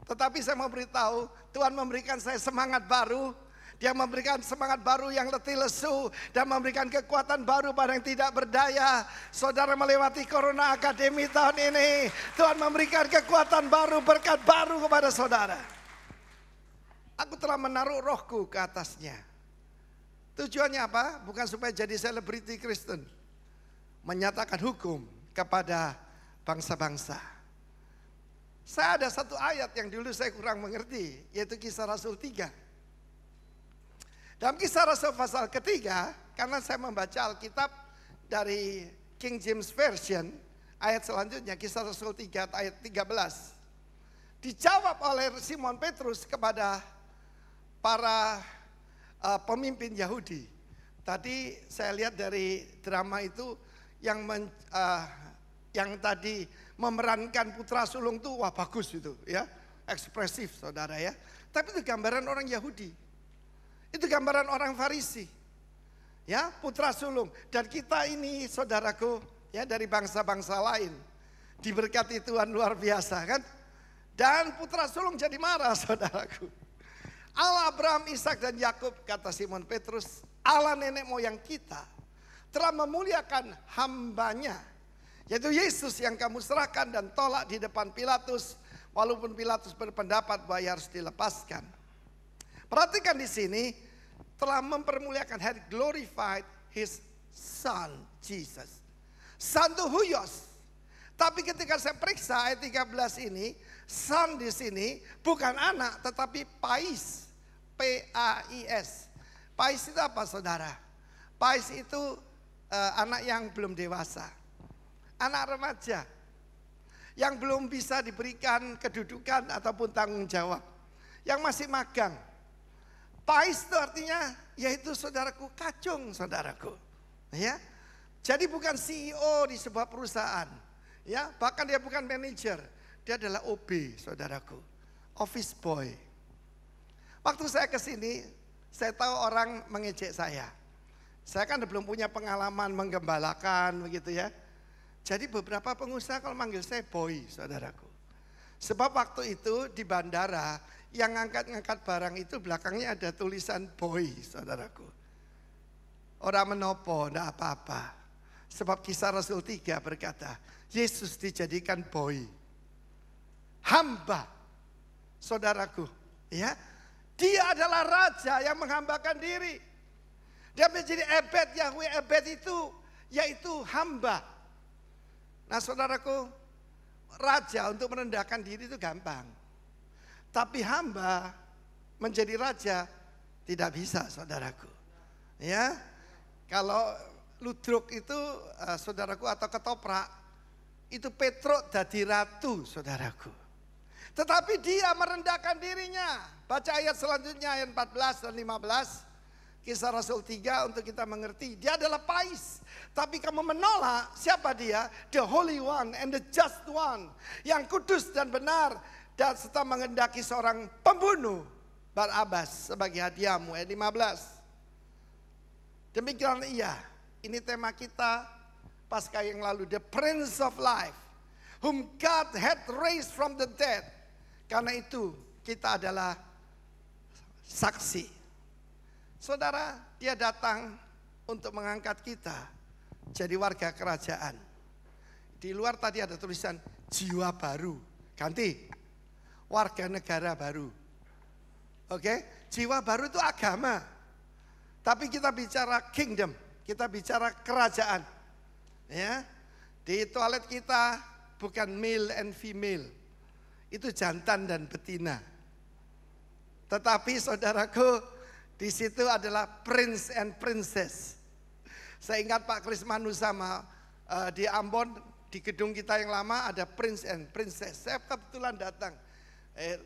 Tetapi saya mau beritahu, Tuhan memberikan saya semangat baru. Dia memberikan semangat baru yang letih lesu. Dan memberikan kekuatan baru pada yang tidak berdaya. Saudara melewati Corona Academy tahun ini. Tuhan memberikan kekuatan baru, berkat baru kepada saudara. Aku telah menaruh rohku ke atasnya. Tujuannya apa? Bukan supaya jadi selebriti Kristen. Menyatakan hukum kepada bangsa-bangsa. Saya ada satu ayat yang dulu saya kurang mengerti, yaitu Kisah Rasul 3. Dalam Kisah Rasul pasal ketiga, karena saya membaca Alkitab dari King James Version, ayat selanjutnya Kisah Rasul 3 ayat 13. Dijawab oleh Simon Petrus kepada para pemimpin Yahudi. Tadi saya lihat dari drama itu yang tadi memerankan putra sulung tuh wah bagus itu ya, ekspresif saudara ya. Tapi itu gambaran orang Yahudi. Itu gambaran orang Farisi. Ya, putra sulung. Dan kita ini saudaraku ya dari bangsa-bangsa lain diberkati Tuhan luar biasa kan. Dan putra sulung jadi marah saudaraku. Allah Abraham, Ishak dan Yakub, kata Simon Petrus, Allah nenek moyang kita telah memuliakan hambanya, yaitu Yesus yang kamu serahkan dan tolak di depan Pilatus, walaupun Pilatus berpendapat bahwa harus dilepaskan. Perhatikan di sini, telah mempermuliakan, had glorified his son Jesus. Son itu huios. Tapi ketika saya periksa ayat 13 ini, son di sini bukan anak tetapi pais. P-A-I-S. Pais itu apa saudara? Pais itu anak yang belum dewasa. Anak remaja. Yang belum bisa diberikan kedudukan ataupun tanggung jawab. Yang masih magang. Pais itu artinya yaitu saudaraku kacung saudaraku. Ya. Jadi bukan CEO di sebuah perusahaan. Ya, bahkan dia bukan manajer. Dia adalah OB saudaraku. Office boy. Waktu saya ke sini, saya tahu orang mengejek saya. Saya kan belum punya pengalaman menggembalakan begitu ya. Jadi beberapa pengusaha kalau manggil saya boy, saudaraku. Sebab waktu itu di bandara yang ngangkat-ngangkat barang itu belakangnya ada tulisan boy, saudaraku. Orang menopo, enggak apa-apa. Sebab Kisah Rasul 3 berkata, Yesus dijadikan boy. Hamba, saudaraku, ya. Dia adalah raja yang menghambakan diri. Dia menjadi ebed, Yahweh ebed itu yaitu hamba. Nah saudaraku, raja untuk merendahkan diri itu gampang. Tapi hamba menjadi raja tidak bisa saudaraku. Ya, kalau ludruk itu saudaraku atau ketoprak, itu Petruk dadi ratu saudaraku. Tetapi dia merendahkan dirinya. Baca ayat selanjutnya ayat 14 dan 15. Kisah Rasul 3 untuk kita mengerti. Dia adalah pais. Tapi kamu menolak siapa dia? The Holy One and the Just One. Yang kudus dan benar. Dan serta mengendaki seorang pembunuh. Barabas sebagai hadiahmu. Ayat 15. Demikian iya. Ini tema kita pasca yang lalu. The Prince of Life. Whom God had raised from the dead. Karena itu kita adalah saksi. Saudara, dia datang untuk mengangkat kita jadi warga kerajaan. Di luar tadi ada tulisan jiwa baru. Ganti, warga negara baru. Oke, jiwa baru itu agama. Tapi kita bicara kingdom, kita bicara kerajaan. Ya, di toilet kita bukan male and female. Itu jantan dan betina. Tetapi saudaraku, di situ adalah prince and princess. Saya ingat Pak Krismanu sama di Ambon, di gedung kita yang lama ada prince and princess. Saya kebetulan datang.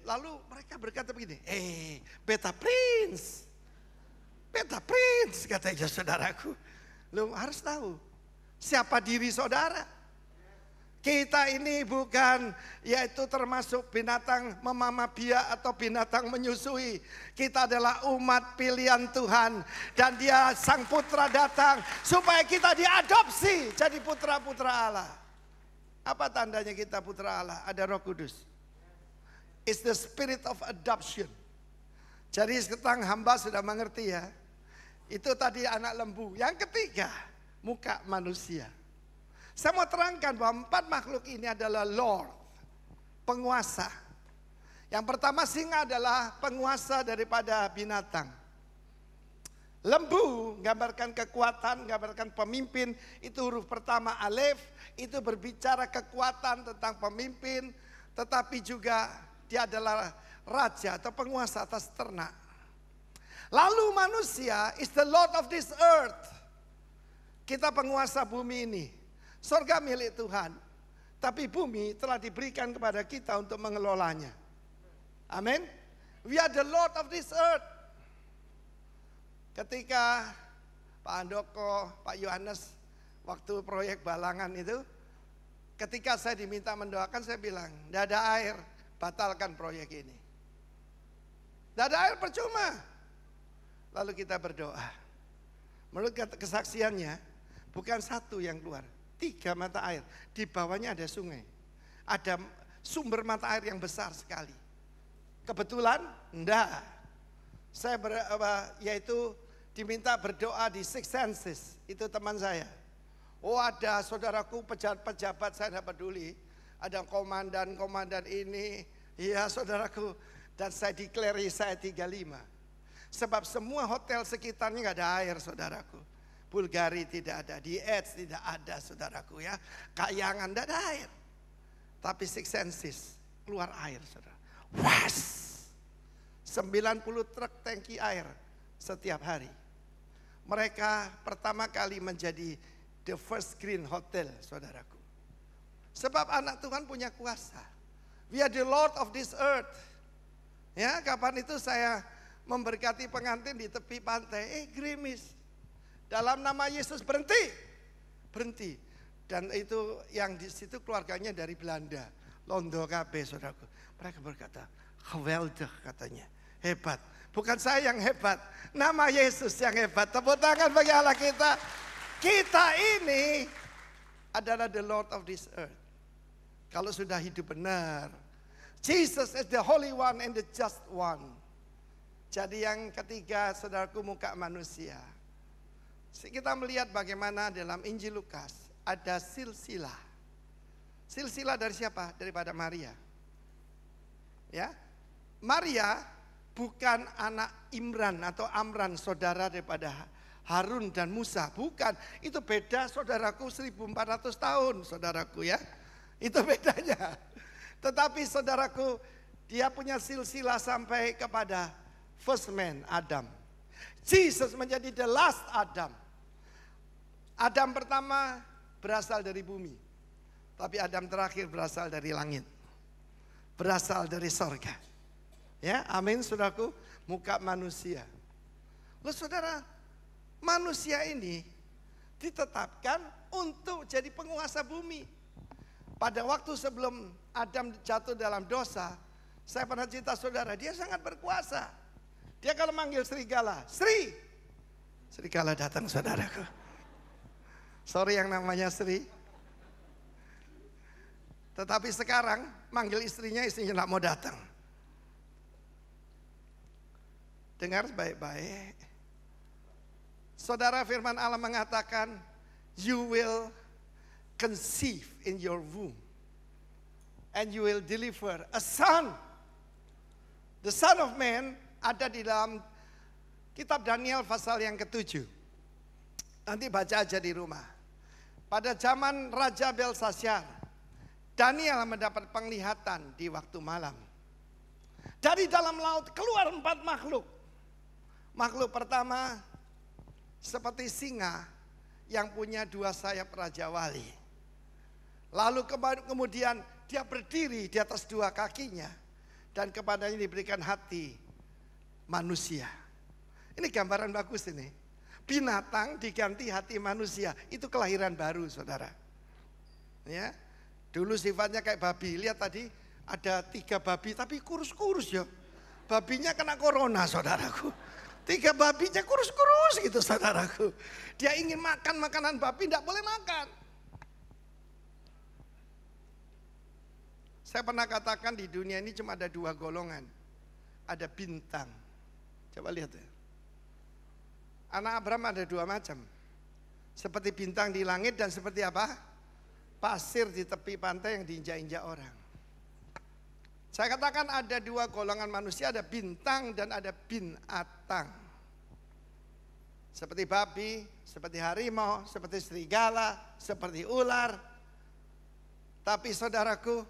Lalu mereka berkata begini, beta prince. Beta prince katanya saudaraku. Lu harus tahu siapa diri saudara. Kita ini bukan yaitu termasuk binatang memama biak atau binatang menyusui. Kita adalah umat pilihan Tuhan. Dan dia sang putra datang supaya kita diadopsi jadi putra-putra Allah. Apa tandanya kita putra Allah? Ada Roh Kudus. It's the spirit of adoption. Jadi sekarang hamba sudah mengerti ya. Itu tadi anak lembu. Yang ketiga, muka manusia. Saya mau terangkan bahwa 4 makhluk ini adalah Lord, penguasa. Yang pertama singa adalah penguasa daripada binatang. Lembu gambarkan kekuatan, gambarkan pemimpin. Itu huruf pertama alef, itu berbicara kekuatan tentang pemimpin. Tetapi juga dia adalah raja atau penguasa atas ternak. Lalu manusia is the Lord of this earth. Kita penguasa bumi ini. Surga milik Tuhan. Tapi bumi telah diberikan kepada kita untuk mengelolanya. Amin. We are the Lord of this earth. Ketika Pak Andoko, Pak Yohanes waktu proyek Balangan itu, ketika saya diminta mendoakan, saya bilang, tidak ada air, batalkan proyek ini. Tidak ada air, percuma. Lalu kita berdoa. Menurut kesaksiannya, bukan 1 yang keluar, 3 mata air. Di bawahnya ada sungai. Ada sumber mata air yang besar sekali. Kebetulan? Enggak. Saya yaitu diminta berdoa di Six Senses. Itu teman saya. Oh ada saudaraku pejabat-pejabat, saya tidak peduli. Ada komandan ini. Iya saudaraku. Dan saya declare saya 35. Sebab semua hotel sekitarnya nggak ada air saudaraku. Bulgari tidak ada, di Edge tidak ada saudaraku ya. Kayangan tidak ada air. Tapi Six Senses keluar air saudara. Was! 90 truk tangki air setiap hari. Mereka pertama kali menjadi the first green hotel saudaraku. Sebab anak Tuhan punya kuasa. We are the Lord of this earth. Ya, kapan itu saya memberkati pengantin di tepi pantai, gerimis. Dalam nama Yesus berhenti. Berhenti. Dan itu yang di situ keluarganya dari Belanda. Londo KB saudaraku. Mereka berkata, geweldig katanya. Hebat. Bukan saya yang hebat. Nama Yesus yang hebat. Tepuk tangan bagi Allah kita. Kita ini adalah the Lord of this earth. Kalau sudah hidup benar. Jesus is the Holy One and the Just One. Jadi yang ketiga saudaraku muka manusia. Kita melihat bagaimana dalam Injil Lukas ada silsilah. Silsilah dari siapa? Daripada Maria. Ya, Maria bukan anak Imran atau Amran, saudara daripada Harun dan Musa. Bukan, itu beda saudaraku 1400 tahun saudaraku ya. Itu bedanya. Tetapi saudaraku dia punya silsilah sampai kepada first man Adam. Jesus menjadi the last Adam. Adam pertama berasal dari bumi. Tapi Adam terakhir berasal dari langit. Berasal dari sorga. Ya, amin saudaraku, muka manusia. Loh saudara, manusia ini ditetapkan untuk jadi penguasa bumi. Pada waktu sebelum Adam jatuh dalam dosa, saya pernah cerita saudara, dia sangat berkuasa. Dia kalau manggil serigala, Sri. Serigala datang saudaraku. Sorry yang namanya Sri. Tetapi sekarang manggil istrinya tidak mau datang. Dengar baik-baik. Saudara firman Allah mengatakan, you will conceive in your womb. And you will deliver a son. The son of man ada di dalam kitab Daniel pasal yang ke-7. Nanti baca aja di rumah. Pada zaman Raja Belshazzar, Daniel mendapat penglihatan di waktu malam. Dari dalam laut keluar 4 makhluk. Makhluk pertama seperti singa yang punya 2 sayap Raja Wali. Lalu kemudian dia berdiri di atas 2 kakinya. Dan kepadanya diberikan hati manusia. Ini gambaran bagus ini. Binatang diganti hati manusia. Itu kelahiran baru saudara. Ya, dulu sifatnya kayak babi. Lihat tadi ada 3 babi tapi kurus-kurus ya. Babinya kena corona saudaraku. 3 babinya kurus-kurus gitu saudaraku. Dia ingin makan makanan babi, tidak boleh makan. Saya pernah katakan di dunia ini cuma ada 2 golongan. Ada bintang Coba lihat ya. Anak Abraham ada dua macam. Seperti bintang di langit dan seperti apa? Pasir di tepi pantai yang diinjak-injak orang. Saya katakan ada dua golongan manusia, ada bintang dan ada binatang. Seperti babi, seperti harimau, seperti serigala, seperti ular. Tapi saudaraku,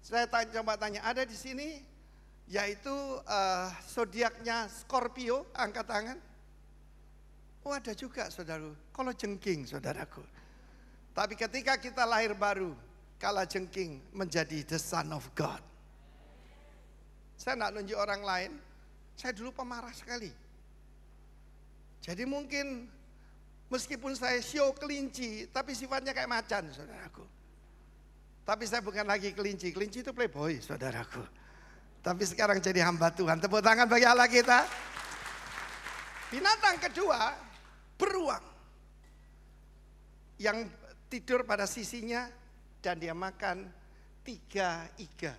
saya coba tanya, ada di sini yaitu zodiaknya Scorpio, angkat tangan. Oh ada juga saudaraku, kalau jengking saudaraku. Tapi ketika kita lahir baru, kala jengking menjadi the son of God. Saya tidak nunjuk orang lain, saya dulu pemarah sekali. Jadi mungkin meskipun saya show kelinci, tapi sifatnya kayak macan saudaraku. Tapi saya bukan lagi kelinci, kelinci itu playboy saudaraku. Tapi sekarang jadi hamba Tuhan, tepuk tangan bagi Allah kita. Binatang kedua, beruang. Yang tidur pada sisinya dan dia makan 3 iga.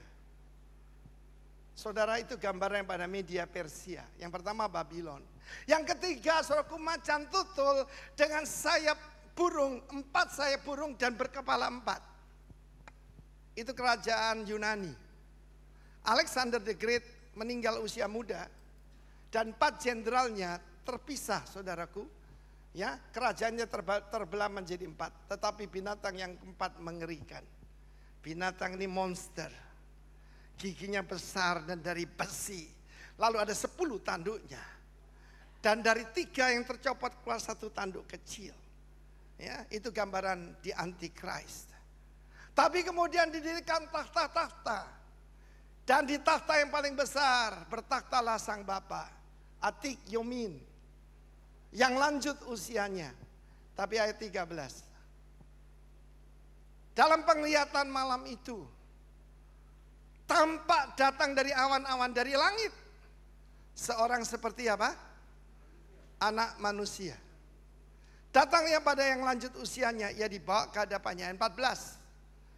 Saudara, itu gambaran pada media Persia. Yang pertama Babylon. Yang ketiga, saudaraku, macan tutul dengan sayap burung, 4 sayap burung dan berkepala 4. Itu kerajaan Yunani. Alexander the Great meninggal usia muda dan 4 jenderalnya terpisah, saudaraku. Ya, kerajaannya terbelah menjadi 4. Tetapi binatang yang keempat mengerikan. Binatang ini monster. Giginya besar dan dari besi. Lalu ada 10 tanduknya. Dan dari 3 yang tercopot keluar 1 tanduk kecil. Ya, itu gambaran di Antichrist. Tapi kemudian didirikan tahta-tahta. Dan di tahta yang paling besar bertakhtalah sang bapa, Atik Yomin. Yang lanjut usianya. Tapi ayat 13. Dalam penglihatan malam itu, tampak datang dari awan-awan dari langit. Seorang seperti apa? Anak manusia. Datangnya pada yang lanjut usianya, ia dibawa ke hadapannya. 14.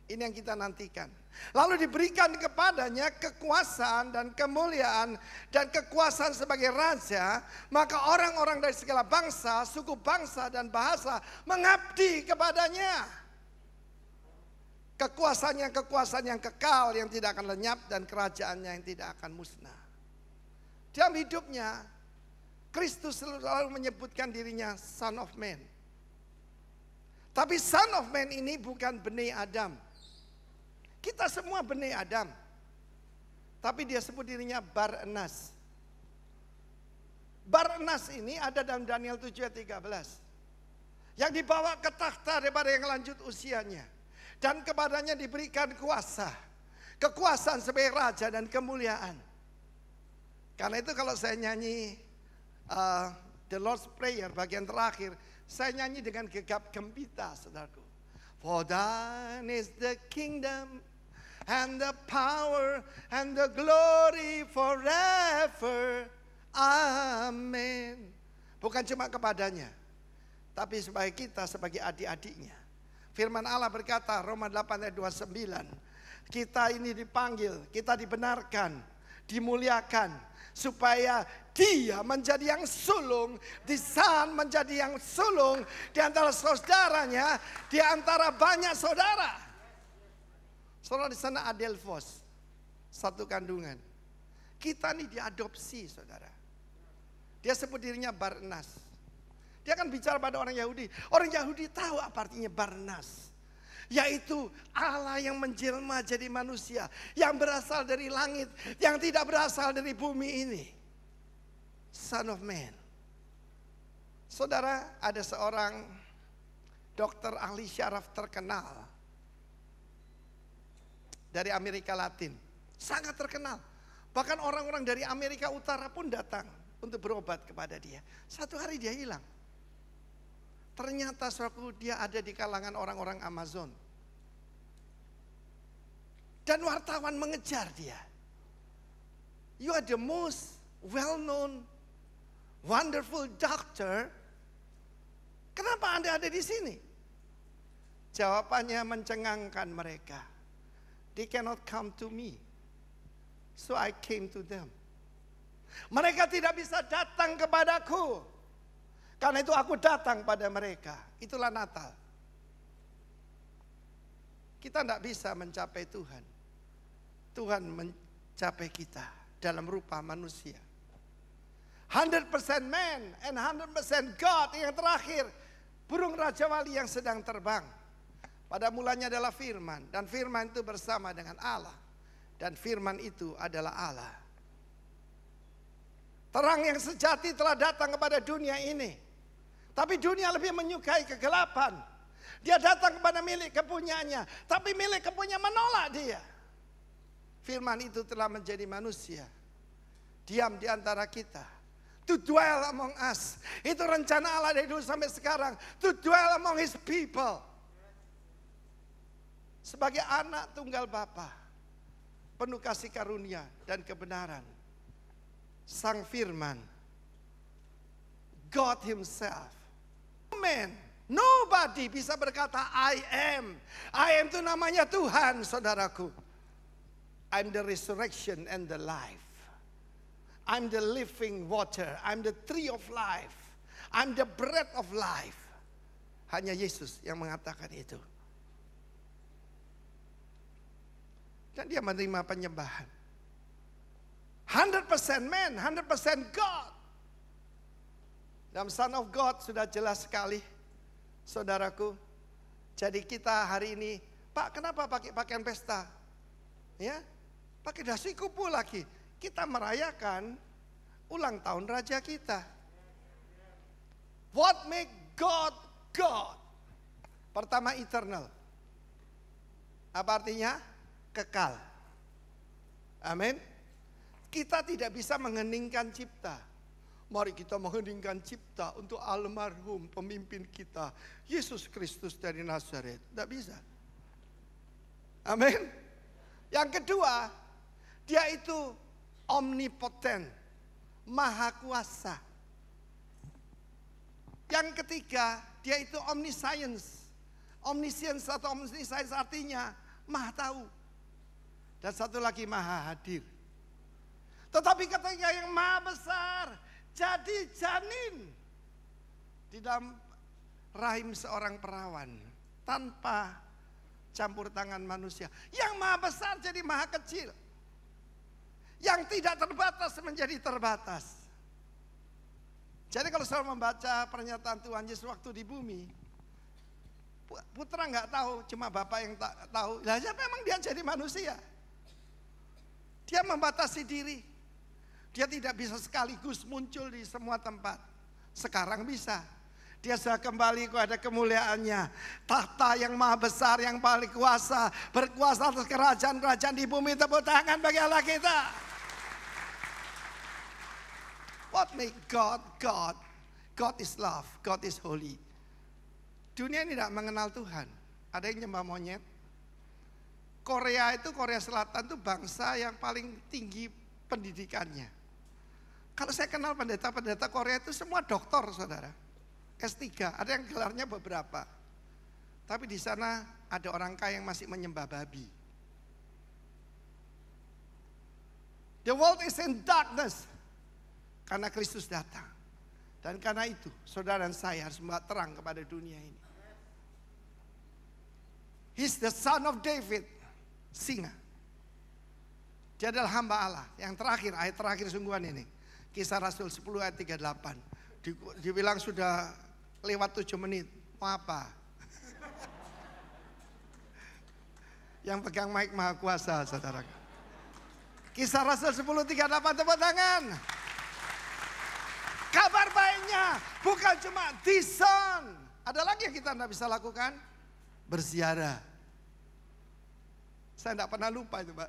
Ini yang kita nantikan. Lalu diberikan kepadanya kekuasaan dan kemuliaan dan kekuasaan sebagai raja. Maka orang-orang dari segala bangsa, suku bangsa dan bahasa mengabdi kepadanya. Kekuasaan yang kekal, yang tidak akan lenyap, dan kerajaannya yang tidak akan musnah. Dalam hidupnya, Kristus selalu menyebutkan dirinya Son of Man. Tapi Son of Man ini bukan benih Adam. Kita semua benih Adam. Tapi dia sebut dirinya Bar-Enas. Bar-Enas ini ada dalam Daniel 7 ayat 13. Yang dibawa ke takhta daripada yang lanjut usianya. Dan kepadanya diberikan kuasa. Kekuasaan sebagai raja dan kemuliaan. Karena itu kalau saya nyanyi The Lord's Prayer bagian terakhir, saya nyanyi dengan gegap gempita, saudaraku. For thine is the kingdom and the power and the glory forever. Amen. Bukan cuma kepadanya, tapi sebagai kita, sebagai adik-adiknya. Firman Allah berkata, Roma 8 ayat 29. Kita ini dipanggil, kita dibenarkan, dimuliakan. Supaya dia menjadi yang sulung, the son menjadi yang sulung di antara saudaranya, di antara banyak saudara. Saudara di sana Adelphos, satu kandungan. Kita ini diadopsi, saudara. Dia sebut dirinya Bar-Enas. Dia akan bicara pada orang Yahudi. Orang Yahudi tahu apa artinya Bar-Enas. Yaitu Allah yang menjelma jadi manusia. Yang berasal dari langit. Yang tidak berasal dari bumi ini. Son of Man. Saudara, ada seorang dokter ahli syaraf terkenal. Dari Amerika Latin. Sangat terkenal. Bahkan orang-orang dari Amerika Utara pun datang untuk berobat kepada dia. Satu hari dia hilang. Ternyata suatu dia ada di kalangan orang-orang Amazon. Dan wartawan mengejar dia. You are the most well-known, wonderful doctor. Kenapa Anda ada di sini? Jawabannya mencengangkan mereka. They cannot come to me. So I came to them. Mereka tidak bisa datang kepadaku. Karena itu aku datang pada mereka. Itulah Natal. Kita tidak bisa mencapai Tuhan. Tuhan mencapai kita dalam rupa manusia. 100% man and 100% God. Yang terakhir, burung Raja Wali yang sedang terbang. Pada mulanya adalah firman. Dan firman itu bersama dengan Allah. Dan firman itu adalah Allah. Terang yang sejati telah datang kepada dunia ini. Tapi dunia lebih menyukai kegelapan. Dia datang kepada milik kepunyanya. Tapi milik kepunya menolak dia. Firman itu telah menjadi manusia. Diam di antara kita. To dwell among us. Itu rencana Allah dari dulu sampai sekarang. To dwell among his people. Sebagai anak tunggal Bapa, penuh kasih karunia dan kebenaran. Sang firman, God himself. Man, nobody bisa berkata I am. I am itu namanya Tuhan, saudaraku. I'm the resurrection and the life. I'm the living water. I'm the tree of life. I'm the bread of life. Hanya Yesus yang mengatakan itu. Dan dia menerima penyembahan. 100% man, 100% God. Dalam Son of God sudah jelas sekali, saudaraku. Jadi kita hari ini, Pak kenapa pakai pakaian pesta? Ya, pakai dasi kupu lagi. Kita merayakan ulang tahun raja kita. What make God God? Pertama eternal. Apa artinya? Kekal. Amin. Kita tidak bisa mengheningkan cipta. Mari kita mengheningkan cipta untuk almarhum pemimpin kita, Yesus Kristus dari Nazaret. Tidak bisa. Amin. Yang kedua, dia itu omnipoten, maha kuasa. Yang ketiga, dia itu omniscience. Omniscience atau omniscience artinya maha tahu. Dan satu lagi maha hadir. Tetapi ketika yang maha besar jadi janin di dalam rahim seorang perawan tanpa campur tangan manusia. Yang maha besar jadi maha kecil. Yang tidak terbatas menjadi terbatas. Jadi kalau saya membaca pernyataan Tuhan Yesus waktu di bumi, putra nggak tahu, cuma bapak yang tahu. Lah siapa emang dia jadi manusia? Dia membatasi diri. Dia tidak bisa sekaligus muncul di semua tempat. Sekarang bisa. Dia sudah kembali kepada kemuliaannya. Tahta yang maha besar, yang paling kuasa. Berkuasa atas kerajaan-kerajaan di bumi. Tepuk tangan bagi Allah kita. What make God God? God is love, God is holy. Dunia ini tidak mengenal Tuhan. Ada yang nyembah monyet. Korea Selatan itu bangsa yang paling tinggi pendidikannya. Kalau saya kenal pendeta-pendeta Korea itu semua doktor, saudara. S3, ada yang gelarnya beberapa. Tapi di sana ada orang kaya yang masih menyembah babi. The world is in darkness. Karena Kristus datang. Dan karena itu, saudara dan saya harus membawa terang kepada dunia ini. He's the son of David, singa. Dia adalah hamba Allah. Yang terakhir, ayat terakhir sungguhan ini. Kisah Rasul 10 ayat 38. Dibilang sudah lewat 7 menit. Mau apa? Yang pegang mic maha kuasa, saudara. Kisah Rasul 10 38, tepuk tangan. Kabar baiknya bukan cuma dison. Ada lagi yang kita tidak bisa lakukan? Berziarah. Saya tidak pernah lupa itu, Pak.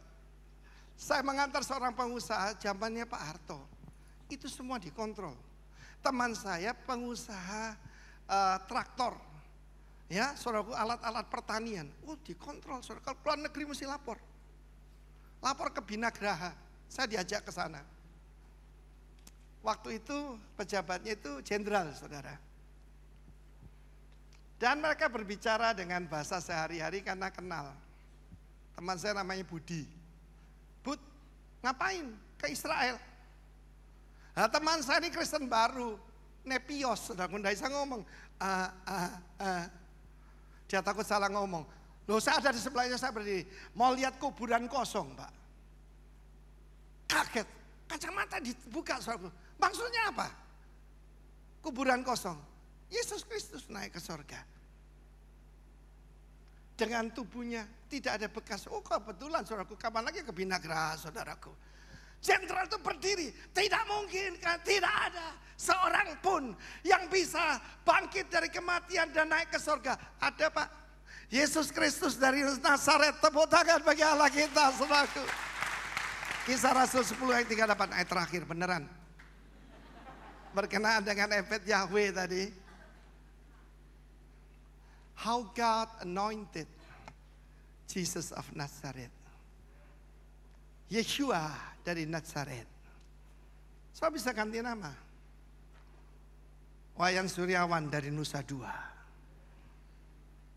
Saya mengantar seorang pengusaha zamannya Pak Harto. Itu semua dikontrol. Teman saya pengusaha traktor. Ya, saudaraku, alat-alat pertanian. Oh, dikontrol. Saudara, kalau keluar negeri mesti lapor. Lapor ke Binagraha. Saya diajak ke sana. Waktu itu pejabatnya itu jenderal, saudara. Dan mereka berbicara dengan bahasa sehari-hari karena kenal. Teman saya namanya Budi. Bud, ngapain ke Israel? Nah, teman saya ini Kristen baru, Nepios, saudaraku, tidak bisa ngomong. Dia takut salah ngomong. Loh, saya ada di sebelahnya, saya berdiri. Mau lihat kuburan kosong, Pak. Kaget, kacamata dibuka, saudaraku. Maksudnya apa? Kuburan kosong. Yesus Kristus naik ke surga. Dengan tubuhnya tidak ada bekas. Oh, kebetulan saudaraku, kapan lagi ke Binagra, saudaraku. Jenderal itu berdiri, tidak mungkin kan, tidak ada seorang pun yang bisa bangkit dari kematian dan naik ke surga. Ada, Pak. Yesus Kristus dari Nazaret, tepuk tangan bagi Allah kita, saudaraku. Kisah Rasul 10 ayat 38, ayat terakhir, beneran. Berkenaan dengan efek Yahweh tadi. How God anointed Jesus of Nazareth. Yeshua dari Nazaret. So bisa ganti nama. Wayan Suryawan dari Nusa Dua.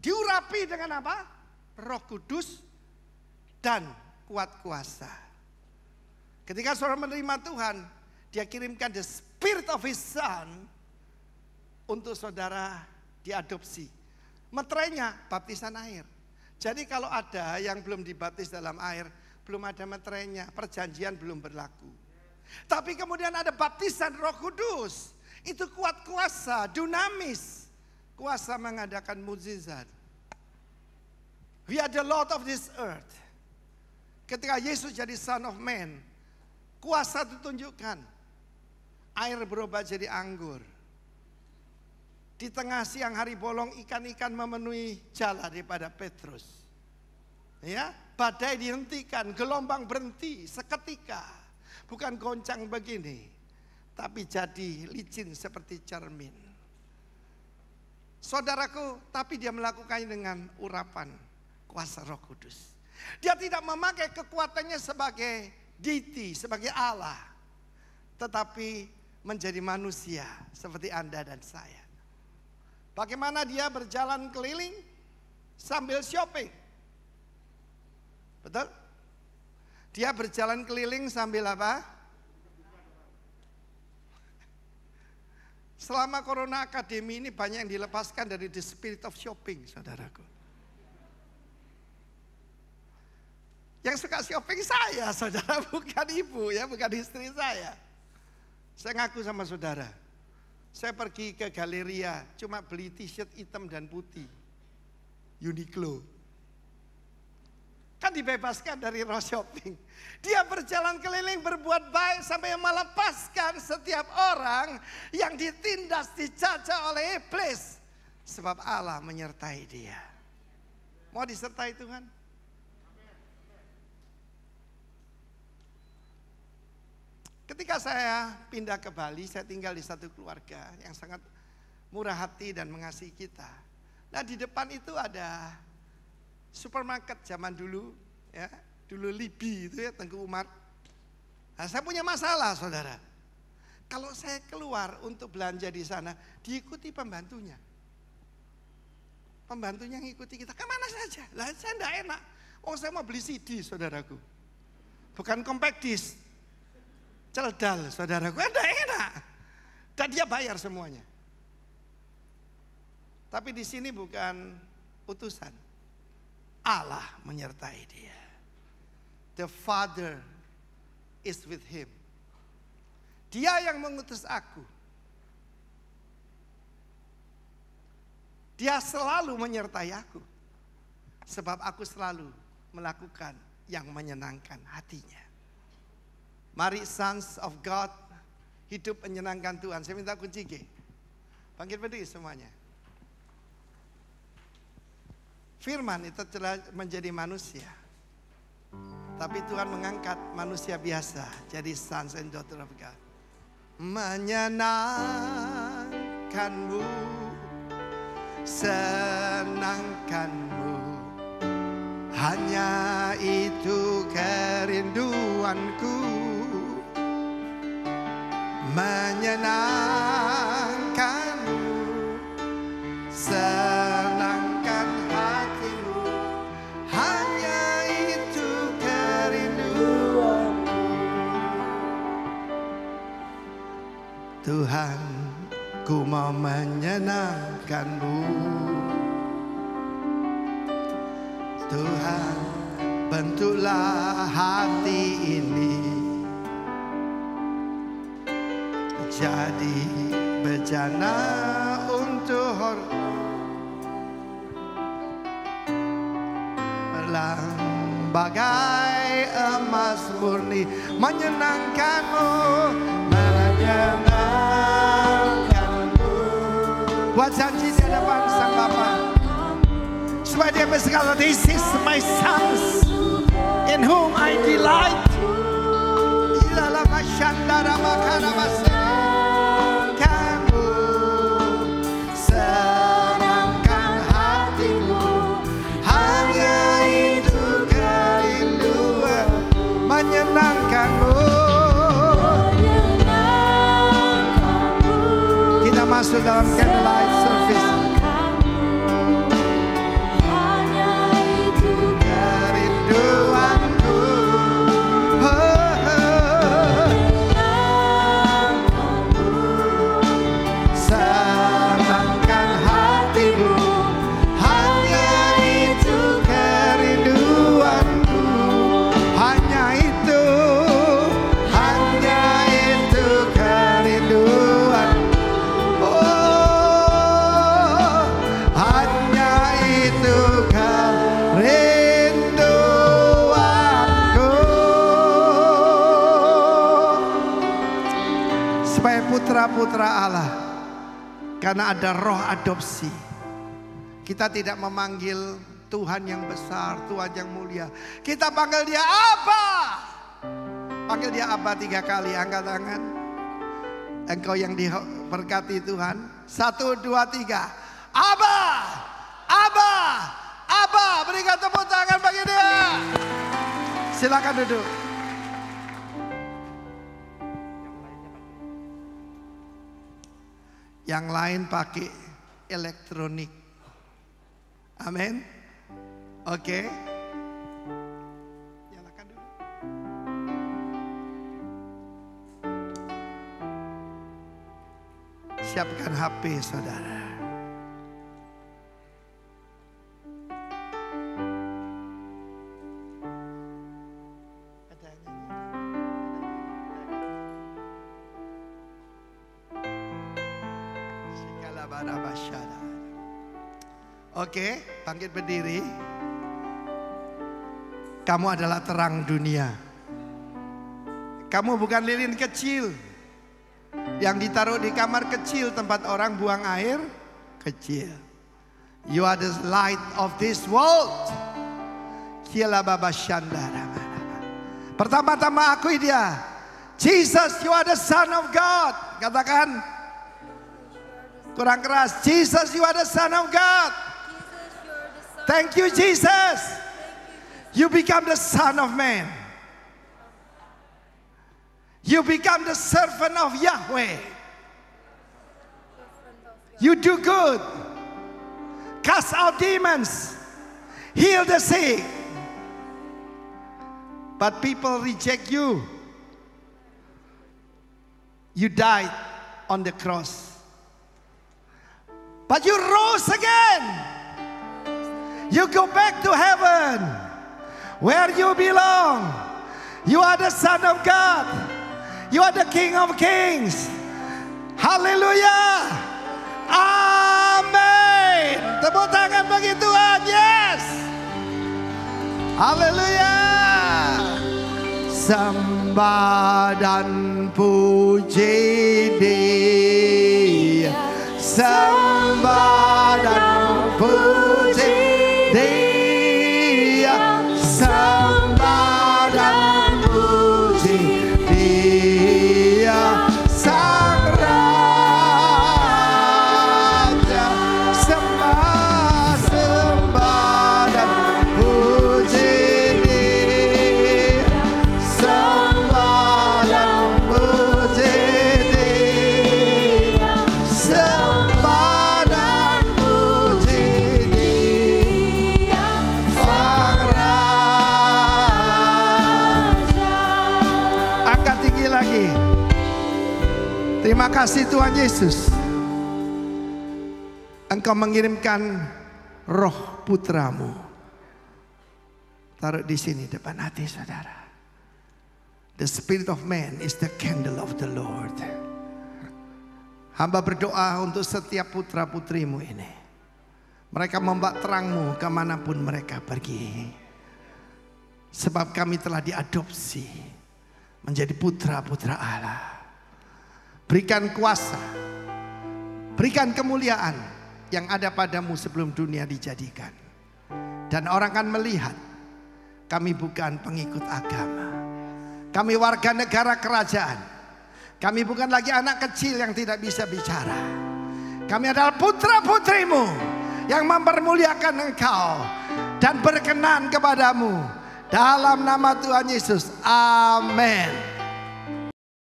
Diurapi dengan apa? Roh Kudus dan kuat kuasa. Ketika saudara menerima Tuhan, dia kirimkan the Spirit of His Son untuk saudara diadopsi. Meterainya baptisan air. Jadi kalau ada yang belum dibaptis dalam air, belum ada meterainya, perjanjian belum berlaku. Tapi kemudian ada baptisan Roh Kudus. Itu kuat kuasa, dinamis. Kuasa mengadakan mukjizat. We are the Lord of this earth. Ketika Yesus jadi Son of Man, kuasa ditunjukkan. Air berubah jadi anggur. Di tengah siang hari bolong, ikan-ikan memenuhi jala daripada Petrus. Ya, badai dihentikan, gelombang berhenti seketika. Bukan goncang begini, tapi jadi licin seperti cermin. Saudaraku, tapi dia melakukannya dengan urapan kuasa Roh Kudus. Dia tidak memakai kekuatannya sebagai deity, sebagai Allah. Tetapi menjadi manusia seperti Anda dan saya. Bagaimana dia berjalan keliling sambil shopping. Betul? Dia berjalan keliling sambil apa? Selama Corona Academy ini banyak yang dilepaskan dari the spirit of shopping, saudaraku. Yang suka shopping saya, saudara, bukan ibu ya, bukan istri saya. Saya ngaku sama saudara. Saya pergi ke Galeria, cuma beli t-shirt hitam dan putih. Uniqlo. Kan dibebaskan dari roh shopping. Dia berjalan keliling berbuat baik sampai melepaskan setiap orang yang ditindas, dijajah oleh iblis. Sebab Allah menyertai dia. Mau disertai Tuhan? Ketika saya pindah ke Bali, saya tinggal di satu keluarga yang sangat murah hati dan mengasihi kita. Nah, di depan itu ada supermarket zaman dulu, ya, dulu Libi itu ya, Tengku Umar. Nah, saya punya masalah, saudara. Kalau saya keluar untuk belanja di sana, diikuti pembantunya. Pembantunya ngikuti kita, kemana saja? Lah, saya enggak enak. Oh, saya mau beli CD, saudaraku. Bukan compact disc. Celdal, saudaraku, enggak enak. Dan dia bayar semuanya. Tapi di sini bukan utusan. Allah menyertai dia. The Father is with him. Dia yang mengutus aku. Dia selalu menyertai aku. Sebab aku selalu melakukan yang menyenangkan hatinya. Mari sons of God hidup menyenangkan Tuhan. Saya minta kunci G. Bangkit berdiri semuanya. Firman itu telah menjadi manusia. Tapi Tuhan mengangkat manusia biasa jadi sons and daughter of God. Menyenangkanmu, senangkanmu, hanya itu kerinduanku. Menyenangkanmu, senangkan hatimu, hanya itu kerinduanku. ku mau menyenangkan-Mu. Tuhan, bentuklah hati ini jadi bejana untuk bagai emas murni, menyenangkan-Mu, menyenangkan-Mu. Buat janji di hadapan Sang Bapa, supaya dia berkata, this is my sons in whom I delight. Ilalah masyandara makana masenangkan-Mu, senangkan hatimu, hanya itu kerinduan, menyenangkan-Mu. Kita masuk dalam candlelight service. Putra Allah, karena ada roh adopsi. Kita tidak memanggil Tuhan yang besar, Tuhan yang mulia. Kita panggil dia Abba. Panggil dia Abba 3 kali, angkat tangan. Engkau yang diberkati Tuhan. 1, 2, 3. Abba, Abba, Abba. Berikan tepuk tangan bagi dia. Silakan duduk. Yang lain pakai elektronik. Amin. Oke. Nyalakan dulu. Siapkan HP saudara. Oke, bangkit berdiri. Kamu adalah terang dunia. Kamu bukan lilin kecil yang ditaruh di kamar kecil tempat orang buang air kecil. You are the light of this world. Pertama-tama akui dia. Jesus, you are the Son of God. Katakan kurang keras. Jesus, you are the Son of God. Thank you, Jesus. You become the Son of Man. You become the servant of Yahweh. You do good. Cast out demons. Heal the sick. But people reject you. You died on the cross. But you rose again. You go back to heaven where you belong. You are the Son of God. You are the King of Kings. Haleluya. Amin. Tepuk tangan bagi Tuhan. Yes. Haleluya. Sembah dan puji Dia. Sembah dan puji Dia, sembah dan puji Dia, Sang Raja. Sembah dan puji Dia, sembah dan puji Dia, sembah dan puji Dia. Terima kasih Tuhan Yesus. Engkau mengirimkan roh putramu. Taruh di sini depan hati saudara. The spirit of man is the candle of the Lord. Hamba berdoa untuk setiap putra putrimu ini. Mereka membawa terangmu kemanapun mereka pergi. Sebab kami telah diadopsi menjadi putra-putra Allah. Berikan kuasa, berikan kemuliaan yang ada padamu sebelum dunia dijadikan. Dan orang akan melihat kami bukan pengikut agama. Kami warga negara kerajaan. Kami bukan lagi anak kecil yang tidak bisa bicara. Kami adalah putra-putrimu yang mempermuliakan engkau dan berkenan kepadamu. Dalam nama Tuhan Yesus. Amin.